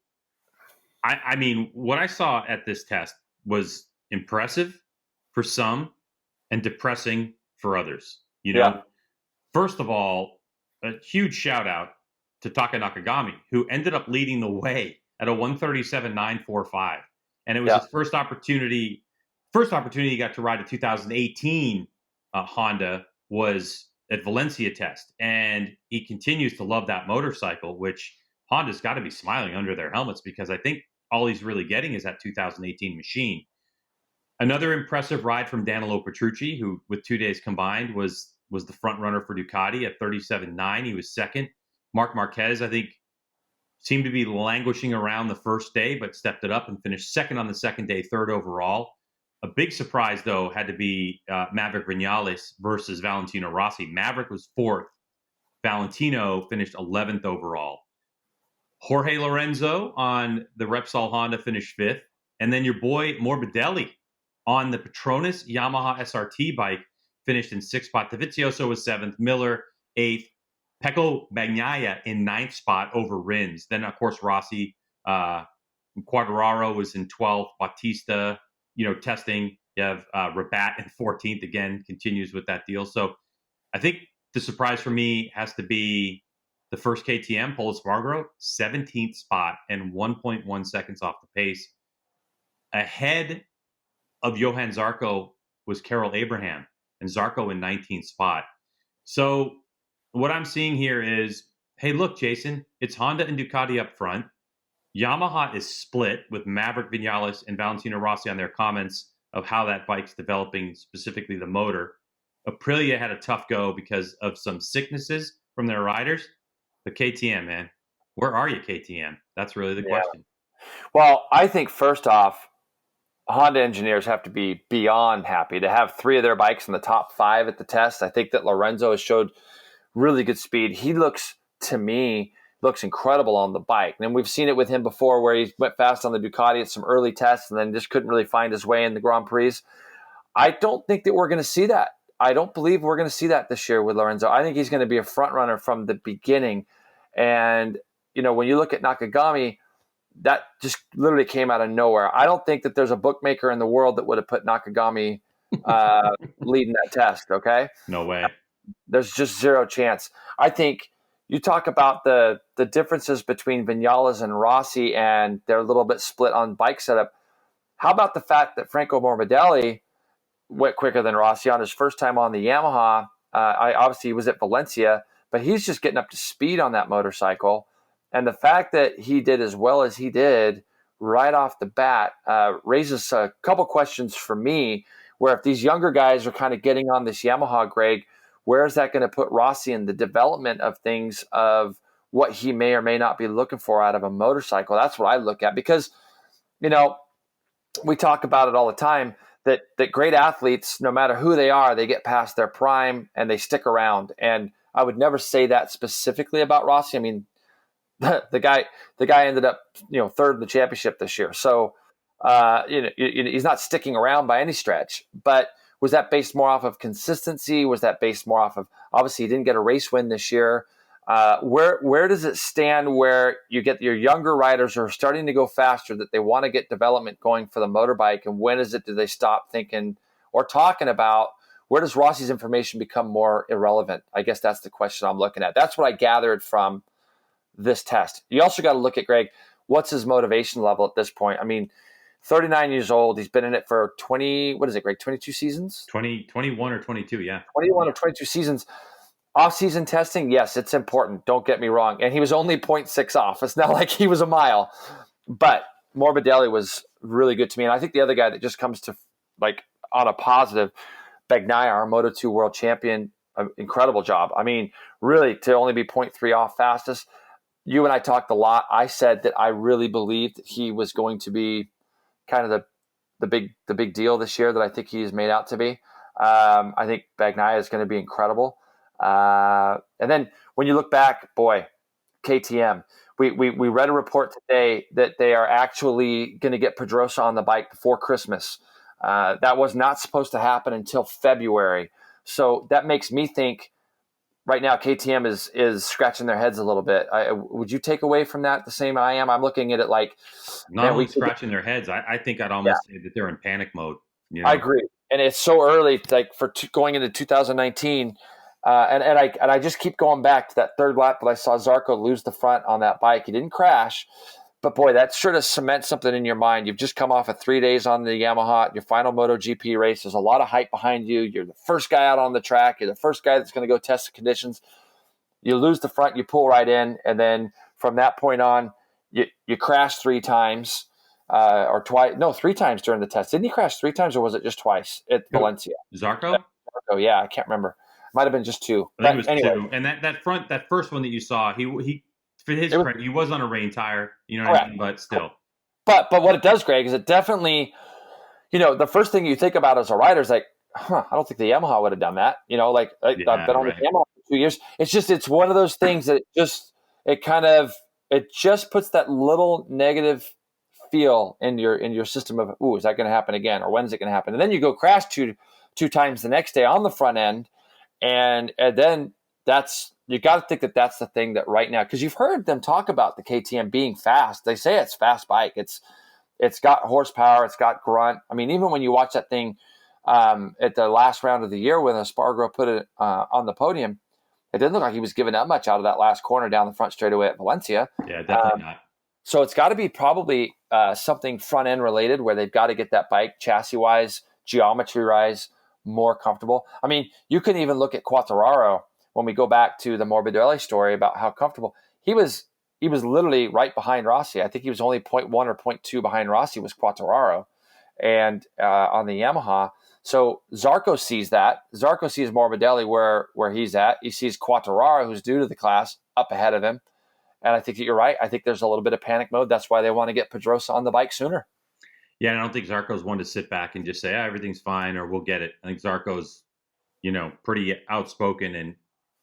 I mean, what I saw at this test was impressive for some and depressing for others. First of all, a huge shout out to Taka Nakagami, who ended up leading the way at a 137.945. And it was his first opportunity he got to ride a 2018 Honda was at Valencia test. And he continues to love that motorcycle, which Honda's got to be smiling under their helmets because I think all he's really getting is that 2018 machine. Another impressive ride from Danilo Petrucci, who with 2 days combined was the front runner for Ducati at 37.9. He was second. Marc Marquez, I think, seemed to be languishing around the first day, but stepped it up and finished second on the second day, third overall. A big surprise, though, had to be Maverick Vinales versus Valentino Rossi. Maverick was fourth. Valentino finished 11th overall. Jorge Lorenzo on the Repsol Honda finished fifth. And then your boy Morbidelli on the Petronas Yamaha SRT bike finished in sixth spot. Dovizioso was seventh. Miller, eighth. Pecco Bagnaia in ninth spot over Rins. Then, of course, Rossi. Quartararo was in 12th. Bautista, testing. You have Rabat in 14th. Again, continues with that deal. So I think the surprise for me has to be the first KTM, Pol Espargaro, 17th spot and 1.1 seconds off the pace. Ahead of Johan Zarco was Carol Abraham, and Zarco in 19th spot. So what I'm seeing here is, hey, look, Jason, it's Honda and Ducati up front. Yamaha is split with Maverick Vinales and Valentino Rossi on their comments of how that bike's developing, specifically the motor. Aprilia had a tough go because of some sicknesses from their riders. But KTM, man, where are you, KTM? That's really the question. Well, I think first off, Honda engineers have to be beyond happy to have three of their bikes in the top five at the test. I think that Lorenzo has showed really good speed. He looks incredible on the bike. And we've seen it with him before where he went fast on the Ducati at some early tests and then just couldn't really find his way in the Grand Prix. I don't think that we're going to see that. I don't believe we're going to see that this year with Lorenzo. I think he's going to be a front runner from the beginning. And, when you look at Nakagami, that just literally came out of nowhere. I don't think that there's a bookmaker in the world that would have put Nakagami leading that test, okay? No way. There's just zero chance. I think you talk about the differences between Vinales and Rossi, and they're a little bit split on bike setup. How about the fact that Franco Morbidelli went quicker than Rossi on his first time on the Yamaha? Obviously, he was at Valencia, but he's just getting up to speed on that motorcycle. And the fact that he did as well as he did right off the bat raises a couple questions for me, where if these younger guys are kind of getting on this Yamaha, Greg, where is that going to put Rossi in the development of things of what he may or may not be looking for out of a motorcycle? That's what I look at because, we talk about it all the time that great athletes, no matter who they are, they get past their prime and they stick around. And I would never say that specifically about Rossi. I mean, the guy ended up, third in the championship this year. So He's not sticking around by any stretch. But was that based more off of consistency? Was that based more off of, obviously he didn't get a race win this year. Where does it stand where you get your younger riders who are starting to go faster, that they want to get development going for the motorbike? And when do they stop thinking or talking about, where does Rossi's information become more irrelevant? I guess that's the question I'm looking at. That's what I gathered from this test. You also got to look at, Greg, what's his motivation level at this point? I mean, 39 years old. He's been in it for 22 seasons? 21 or 22, yeah. 21 or 22 seasons. Off-season testing, yes, it's important. Don't get me wrong. And he was only 0.6 off. It's not like he was a mile. But Morbidelli was really good to me. And I think the other guy that just comes to, like, on a positive, Bagnaia, our Moto2 world champion, incredible job. I mean, really, to only be 0.3 off fastest. You and I talked a lot. I said that I really believed that he was going to be kind of the big deal this year that I think he's made out to be. I think Bagnaia is going to be incredible. And then when you look back, boy, KTM, we read a report today that they are actually going to get Pedrosa on the bike before Christmas. That was not supposed to happen until February. So that makes me think right now KTM is scratching their heads a little bit. Would you take away from that the same I am? I'm looking at it like, not only scratching their heads. I think I'd almost say that they're in panic mode. You know? I agree. And it's so early, like for going into 2019. And I just keep going back to that third lap that I saw Zarco lose the front on that bike. He didn't crash, but boy, that sure does cement something in your mind. You've just come off of 3 days on the Yamaha, your final MotoGP race. There's a lot of hype behind you. You're the first guy out on the track. You're the first guy that's going to go test the conditions. You lose the front, you pull right in, and then from that point on, you crash 3 times or twice. No, 3 times during the test. Didn't he crash 3 times, or was it just twice at Valencia? Zarco? Zarco, yeah, I can't remember. Might have been just 2. I think it was anyway. 2. And that first one that you saw, he for his credit, he was on a rain tire, you know what I mean? But still. But what it does, Greg, is it definitely, the first thing you think about as a rider is like, I don't think the Yamaha would have done that. I've been on the Yamaha for 2 years. It's one of those things that it just puts that little negative feel in your system of, is that going to happen again, or when's it going to happen? And then you go crash two times the next day on the front end. And then you got to think that that's the thing that right now, because you've heard them talk about the KTM being fast. They say it's fast bike. It's got horsepower. It's got grunt. I mean, even when you watch that thing at the last round of the year when Espargaro put it on the podium, it didn't look like he was giving that much out of that last corner down the front straightaway at Valencia. Yeah, definitely not. So it's got to be probably something front end related where they've got to get that bike chassis wise, geometry wise, more comfortable. I mean, you can even look at Quartararo when we go back to the Morbidelli story about how comfortable he was literally right behind Rossi. I think he was only 0.1 or 0.2 behind Rossi was Quartararo, and on the Yamaha. So Zarco sees that. Zarco sees Morbidelli where he's at. He sees Quartararo, who's due to the class, up ahead of him. And I think that you're right. I think there's a little bit of panic mode. That's why they want to get Pedrosa on the bike sooner. Yeah, I don't think Zarco's one to sit back and just say, everything's fine or we'll get it. I think Zarco's, pretty outspoken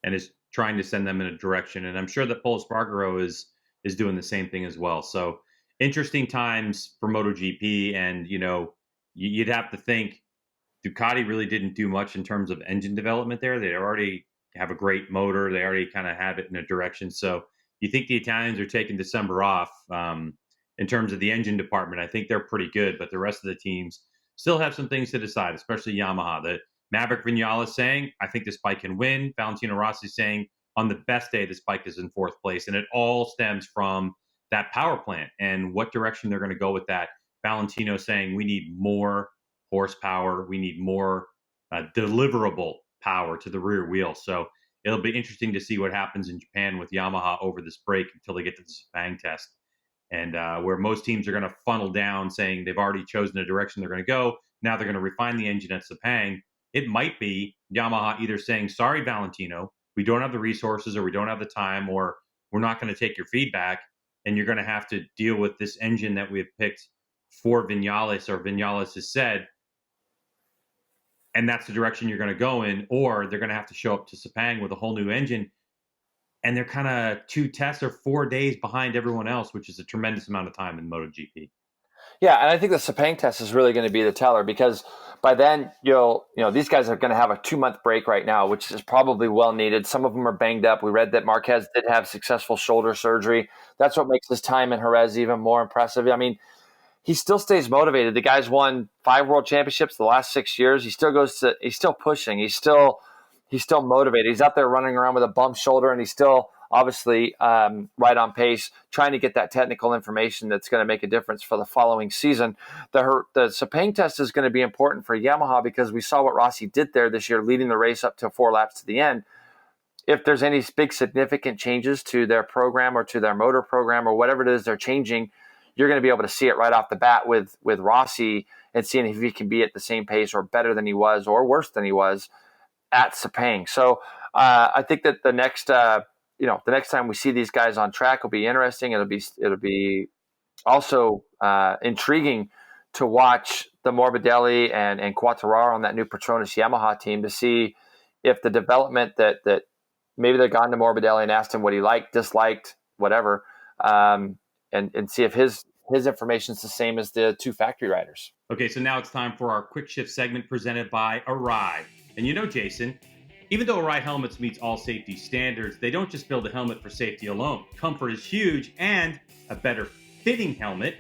and is trying to send them in a direction. And I'm sure that Pol Espargaro is doing the same thing as well. So interesting times for MotoGP. And, you'd have to think Ducati really didn't do much in terms of engine development there. They already have a great motor. They already kind of have it in a direction. So you think the Italians are taking December off. In terms of the engine department, I think they're pretty good, but the rest of the teams still have some things to decide, especially Yamaha. The Maverick Vinales saying, I think this bike can win. Valentino Rossi saying, on the best day, this bike is in 4th place. And it all stems from that power plant and what direction they're going to go with that. Valentino saying, we need more horsepower. We need more deliverable power to the rear wheel. So it'll be interesting to see what happens in Japan with Yamaha over this break until they get to the Sepang test. And where most teams are going to funnel down saying they've already chosen a direction they're going to go. Now they're going to refine the engine at Sepang. It might be Yamaha either saying, sorry, Valentino, we don't have the resources or we don't have the time or we're not going to take your feedback. And you're going to have to deal with this engine that we've picked for Vinales or Vinales has said. And that's the direction you're going to go in. Or they're going to have to show up to Sepang with a whole new engine. And they're kind of 2 tests or 4 days behind everyone else, which is a tremendous amount of time in MotoGP. Yeah, and I think the Sepang test is really going to be the teller, because by then these guys are going to have a 2-month break right now, which is probably well needed. Some of them are banged up. We read that Marquez did have successful shoulder surgery. That's what makes his time in Jerez even more impressive. I mean, he still stays motivated. The guy's won 5 world championships the last 6 years. He's still pushing. He's still motivated. He's out there running around with a bump shoulder, and he's still obviously right on pace, trying to get that technical information that's going to make a difference for the following season. The Sepang test is going to be important for Yamaha, because we saw what Rossi did there this year, leading the race up to 4 laps to the end. If there's any big significant changes to their program or to their motor program or whatever it is they're changing, you're going to be able to see it right off the bat with Rossi, and seeing if he can be at the same pace or better than he was or worse than he was at Sepang. So I think that the next time we see these guys on track will be interesting. It'll be also intriguing to watch the Morbidelli and Quartararo on that new Petronas Yamaha team, to see if the development that maybe they've gone to Morbidelli and asked him what he liked, disliked, whatever, and see if his information is the same as the 2 factory riders. Okay, so now it's time for our quick shift segment presented by ARAI. And Jason, even though ARAI helmets meets all safety standards, they don't just build a helmet for safety alone. Comfort is huge, and a better fitting helmet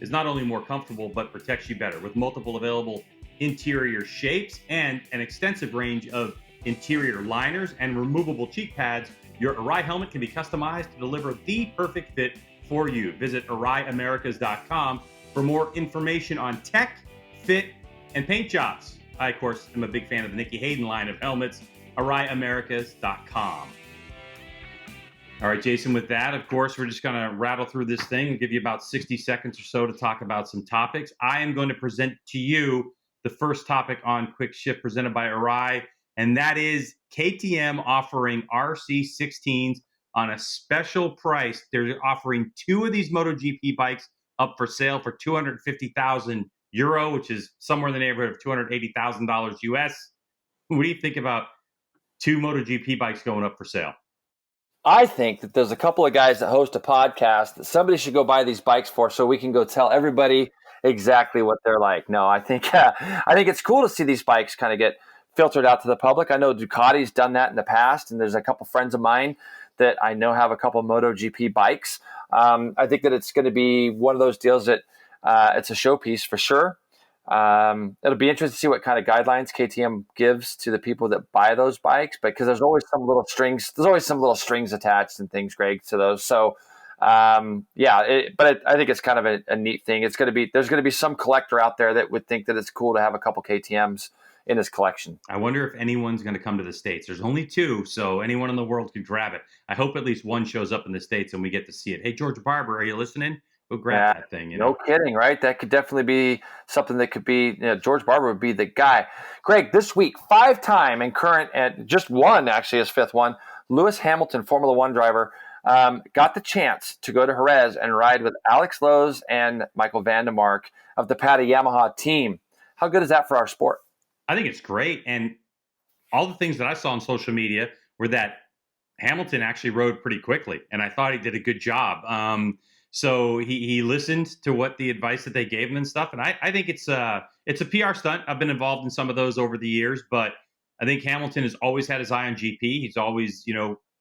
is not only more comfortable, but protects you better. With multiple available interior shapes and an extensive range of interior liners and removable cheek pads, your ARAI helmet can be customized to deliver the perfect fit for you. Visit ARAIAmericas.com for more information on tech, fit, and paint jobs. I, of course, am a big fan of the Nicky Hayden line of helmets, ARAIAmericas.com. All right, Jason, with that, of course, we're just going to rattle through this thing and give you about 60 seconds or so to talk about some topics. I am going to present to you the first topic on Quick Shift presented by ARAI, and that is KTM offering RC16s on a special price. They're offering 2 of these MotoGP bikes up for sale for €250,000, which is somewhere in the neighborhood of $280,000 US. What do you think about 2 MotoGP bikes going up for sale? I think that there's a couple of guys that host a podcast that somebody should go buy these bikes for, so we can go tell everybody exactly what they're like. No, I think it's cool to see these bikes kind of get filtered out to the public. I know Ducati's done that in the past, and there's a couple friends of mine that I know have a couple MotoGP bikes. I think that it's going to be one of those deals that it's a showpiece for sure. It'll be interesting to see what kind of guidelines KTM gives to the people that buy those bikes, because there's always some little strings attached and things, Greg, to those. So, I think it's kind of a neat thing. There's going to be some collector out there that would think that it's cool to have a couple KTMs in his collection. I wonder if anyone's going to come to the States. There's only 2, so anyone in the world could grab it. I hope at least one shows up in the States and we get to see it. Hey, George Barber, are you listening? Go grab that thing. No kidding, right? That could definitely be something that could be, George Barber would be the guy. Greg, this week, 5-time and current, and just one, actually, his 5th one, Lewis Hamilton, Formula One driver, got the chance to go to Jerez and ride with Alex Lowe's and Michael Vandermark of the PADA Yamaha team. How good is that for our sport? I think it's great. And all the things that I saw on social media were that Hamilton actually rode pretty quickly, and I thought he did a good job. So he listened to what the advice that they gave him and stuff. And I think it's a PR stunt. I've been involved in some of those over the years, but I think Hamilton has always had his eye on GP. He's always,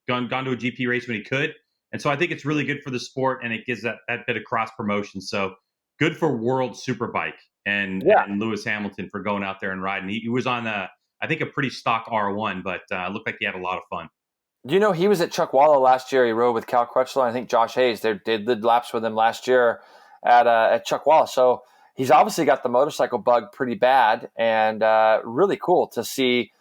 gone to a GP race when he could. And so I think it's really good for the sport, and it gives that bit of cross promotion. So good for World Superbike and Lewis Hamilton for going out there and riding. He was on I think a pretty stock R1, but looked like he had a lot of fun. He was at Chuckwalla last year. He rode with Cal Crutchlow. I think Josh Hayes. They did the laps with him last year at Chuckwalla. So he's obviously got the motorcycle bug pretty bad, and really cool to see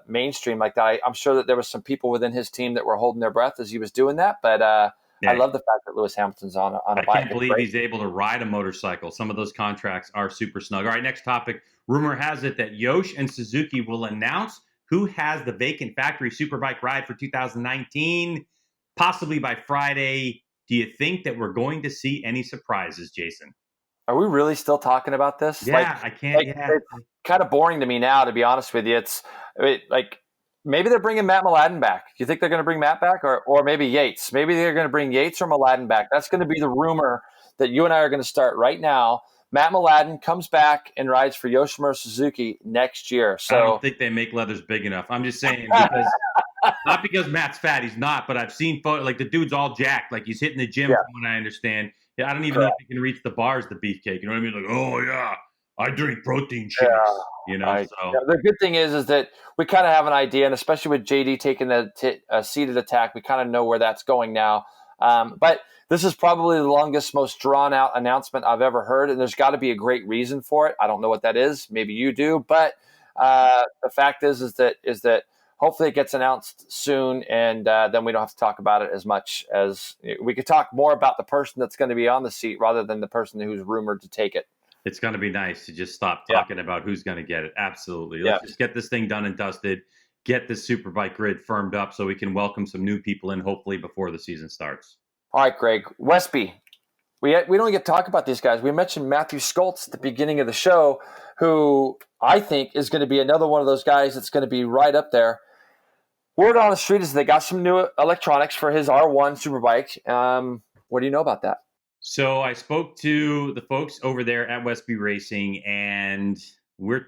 mainstream like that. I'm sure that there was some people within his team that were holding their breath as he was doing that, but I love the fact that Lewis Hamilton's on a bike. I can't believe he's able to ride a motorcycle. Some of those contracts are super snug. All right, next topic. Rumor has it that Yosh and Suzuki will announce who has the vacant factory Superbike ride for 2019, possibly by Friday. Do you think that we're going to see any surprises, Jason? Are we really still talking about this? Yeah, I can't. It's kind of boring to me now, to be honest with you. It's maybe they're bringing Matt Mladen back. Do you think they're going to bring Matt back, or maybe Yates? Maybe they're going to bring Yates or Mladen back. That's going to be the rumor that you and I are going to start right now. Matt Mladen comes back and rides for Yoshimura Suzuki next year. So I don't think they make leathers big enough. I'm just saying because not because Matt's fat, he's not, but I've seen photos, like the dude's all jacked, like he's hitting the gym from what I understand. Yeah, I don't even know if he can reach the bars, the beefcake. You know what I mean? Like, oh yeah, I drink protein shakes. You know, the good thing is that we kind of have an idea, and especially with JD taking the seated attack, we kind of know where that's going now. But this is probably the longest, most drawn out announcement I've ever heard, and there's got to be a great reason for it. I don't know what that is. Maybe you do, but the fact is that hopefully it gets announced soon, and then we don't have to talk about it as much as we could talk more about the person that's going to be on the seat rather than the person who's rumored to take it. It's going to be nice to just stop talking about who's going to get it. Absolutely. Let's just get this thing done and dusted, get the Superbike grid firmed up so we can welcome some new people in, hopefully before the season starts. All right, Greg. Westby. We don't get to talk about these guys. We mentioned Matthew Schultz at the beginning of the show, who I think is going to be another one of those guys that's going to be right up there. Word on the street is they got some new electronics for his R1 Superbike. What do you know about that? So I spoke to the folks over there at Westby Racing, and we're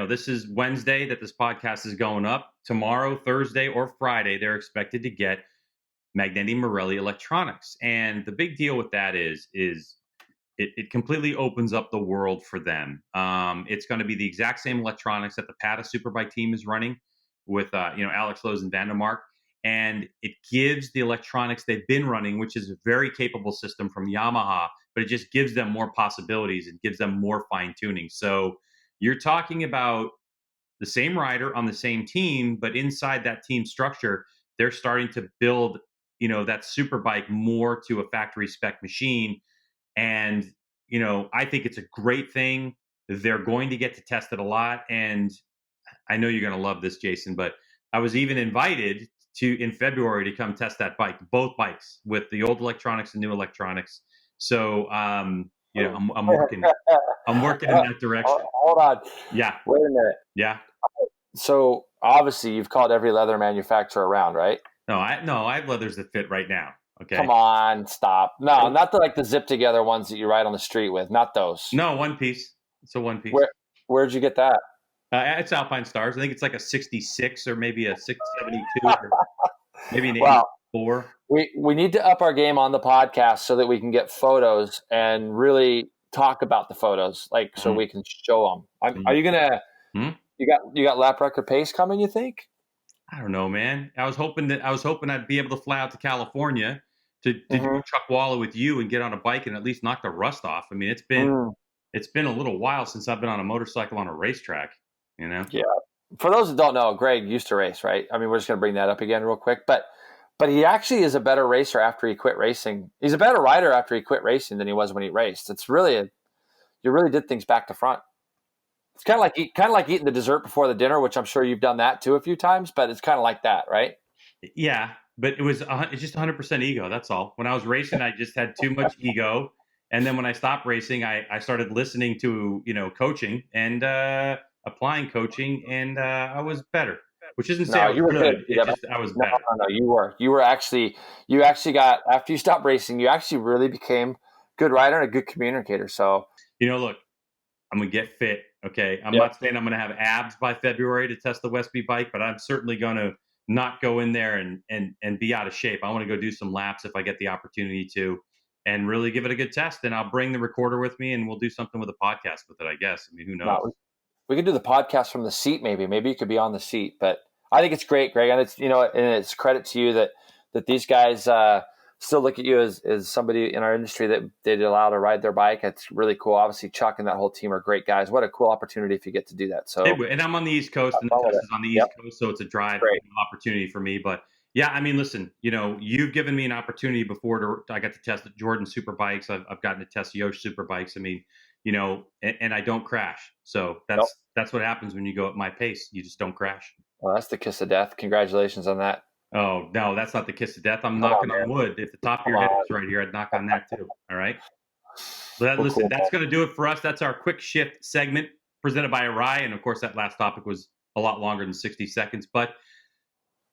this is Wednesday that this podcast is going up. Tomorrow, Thursday, or Friday, they're expected to get Magneti Marelli electronics. And the big deal with that is it completely opens up the world for them. It's going to be the exact same electronics that the paddock Superbike team is running with Alex Lowe's and Vandermark. And it gives the electronics they've been running, which is a very capable system from Yamaha, but it just gives them more possibilities and gives them more fine tuning. So you're talking about the same rider on the same team, but inside that team structure, they're starting to build, that Superbike more to a factory spec machine. And, I think it's a great thing. They're going to get to test it a lot. And I know you're going to love this, Jason, but I was even invited in February to come test that bike, both bikes with the old electronics and new electronics. So, I'm working. I'm working in that direction. Hold on. Yeah. Wait a minute. Yeah. So obviously you've called every leather manufacturer around, right? No, I have leathers that fit right now. Okay. Come on, stop. No, not the zip together ones that you ride on the street with. Not those. No, one piece. It's a one piece. Where'd you get that? It's Alpine Stars. I think it's like a 66 or maybe a 672 or maybe an 84. We need to up our game on the podcast so that we can get photos and really talk about the photos, so we can show them. Are you gonna? You got lap record pace coming? You think? I don't know, man. I was hoping I'd be able to fly out to California to do Chuck Waller with you and get on a bike and at least knock the rust off. I mean, it's been a little while since I've been on a motorcycle on a racetrack. Yeah. For those that don't know, Greg used to race, right? I mean, we're just going to bring that up again real quick, but he actually is a better racer after he quit racing. He's a better rider after he quit racing than he was when he raced. It's really you really did things back to front. It's kind of like eating the dessert before the dinner, which I'm sure you've done that too a few times, but it's kind of like that, right? Yeah, but it's just 100% ego. That's all. When I was racing, I just had too much ego, and then when I stopped racing, I started listening to coaching and applying coaching, and I was better. Which isn't saying I was good. I was better. No, you were. You actually got, after you stopped racing, you actually really became a good rider and a good communicator. So look, I'm gonna get fit. Okay, I'm not saying I'm gonna have abs by February to test the Westby bike, but I'm certainly gonna not go in there and be out of shape. I want to go do some laps if I get the opportunity to, and really give it a good test. And I'll bring the recorder with me, and we'll do something with a podcast with it. I guess. I mean, who knows? No, we could do the podcast from the seat, maybe. Maybe you could be on the seat. But I think it's great, Greg, and it's credit to you that these guys still look at you as somebody in our industry that they'd allow to ride their bike. It's really cool. Obviously, Chuck and that whole team are great guys. What a cool opportunity if you get to do that. So, and I'm on the East Coast, and the test is on the East Coast, so it's a drive opportunity for me. But yeah, I mean, listen, you've given me an opportunity before I got to test Jordan Superbikes. I've gotten to test Yosh Superbikes. I mean, and I don't crash. So that's what happens when you go at my pace. You just don't crash. Well, that's the kiss of death. Congratulations on that. Oh, no, that's not the kiss of death. I'm knocking on wood. If the top of your head was right here, I'd knock on that too. All right. But listen, that's going to do it for us. That's our quick shift segment presented by ARAI. And of course, that last topic was a lot longer than 60 seconds. But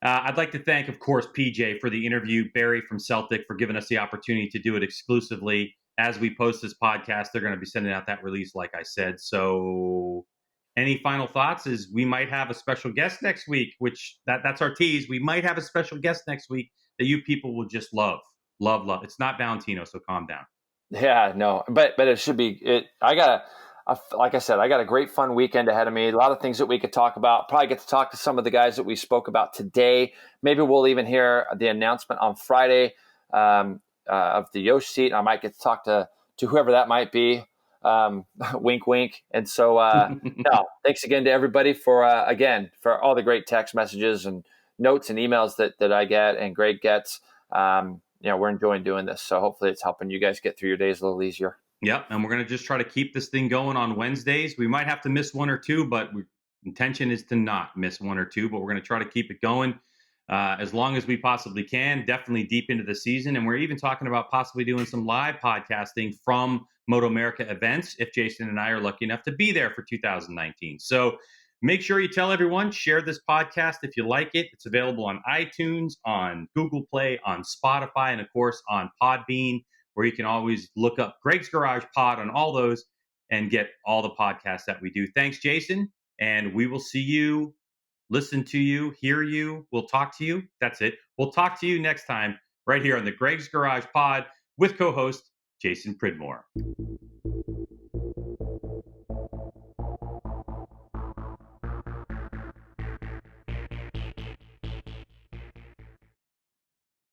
I'd like to thank, of course, PJ for the interview, Barry from Celtic for giving us the opportunity to do it exclusively. as we post this podcast, they're going to be sending out that release, like I said. So any final thoughts is we might have a special guest next week, which that's our tease. We might have a special guest next week that you people will just love. It's not Valentino, so calm down. Yeah, no, but it should be it. Like I said, I got a great fun weekend ahead of me. A lot of things that we could talk about. Probably get to talk to some of the guys that we spoke about today. Maybe we'll even hear the announcement on Friday of the Yosh seat. I might get to talk to whoever that might be. Wink, wink. And so, no, thanks again to everybody for all the great text messages and notes and emails that I get and Greg gets. We're enjoying doing this. So hopefully it's helping you guys get through your days a little easier. Yep. And we're going to just try to keep this thing going on Wednesdays. We might have to miss one or two, but intention is to not miss one or two, but we're going to try to keep it going as long as we possibly can, definitely deep into the season. And we're even talking about possibly doing some live podcasting from MotoAmerica events if Jason and I are lucky enough to be there for 2019. So make sure you tell everyone, share this podcast if you like it. It's available on iTunes, on Google Play, on Spotify, and of course on Podbean, where you can always look up Greg's Garage Pod on all those and get all the podcasts that we do. Thanks, Jason. And we will see you, listen to you, hear you. We'll talk to you. That's it. We'll talk to you next time right here on the Greg's Garage Pod with co-host Jason Pridmore.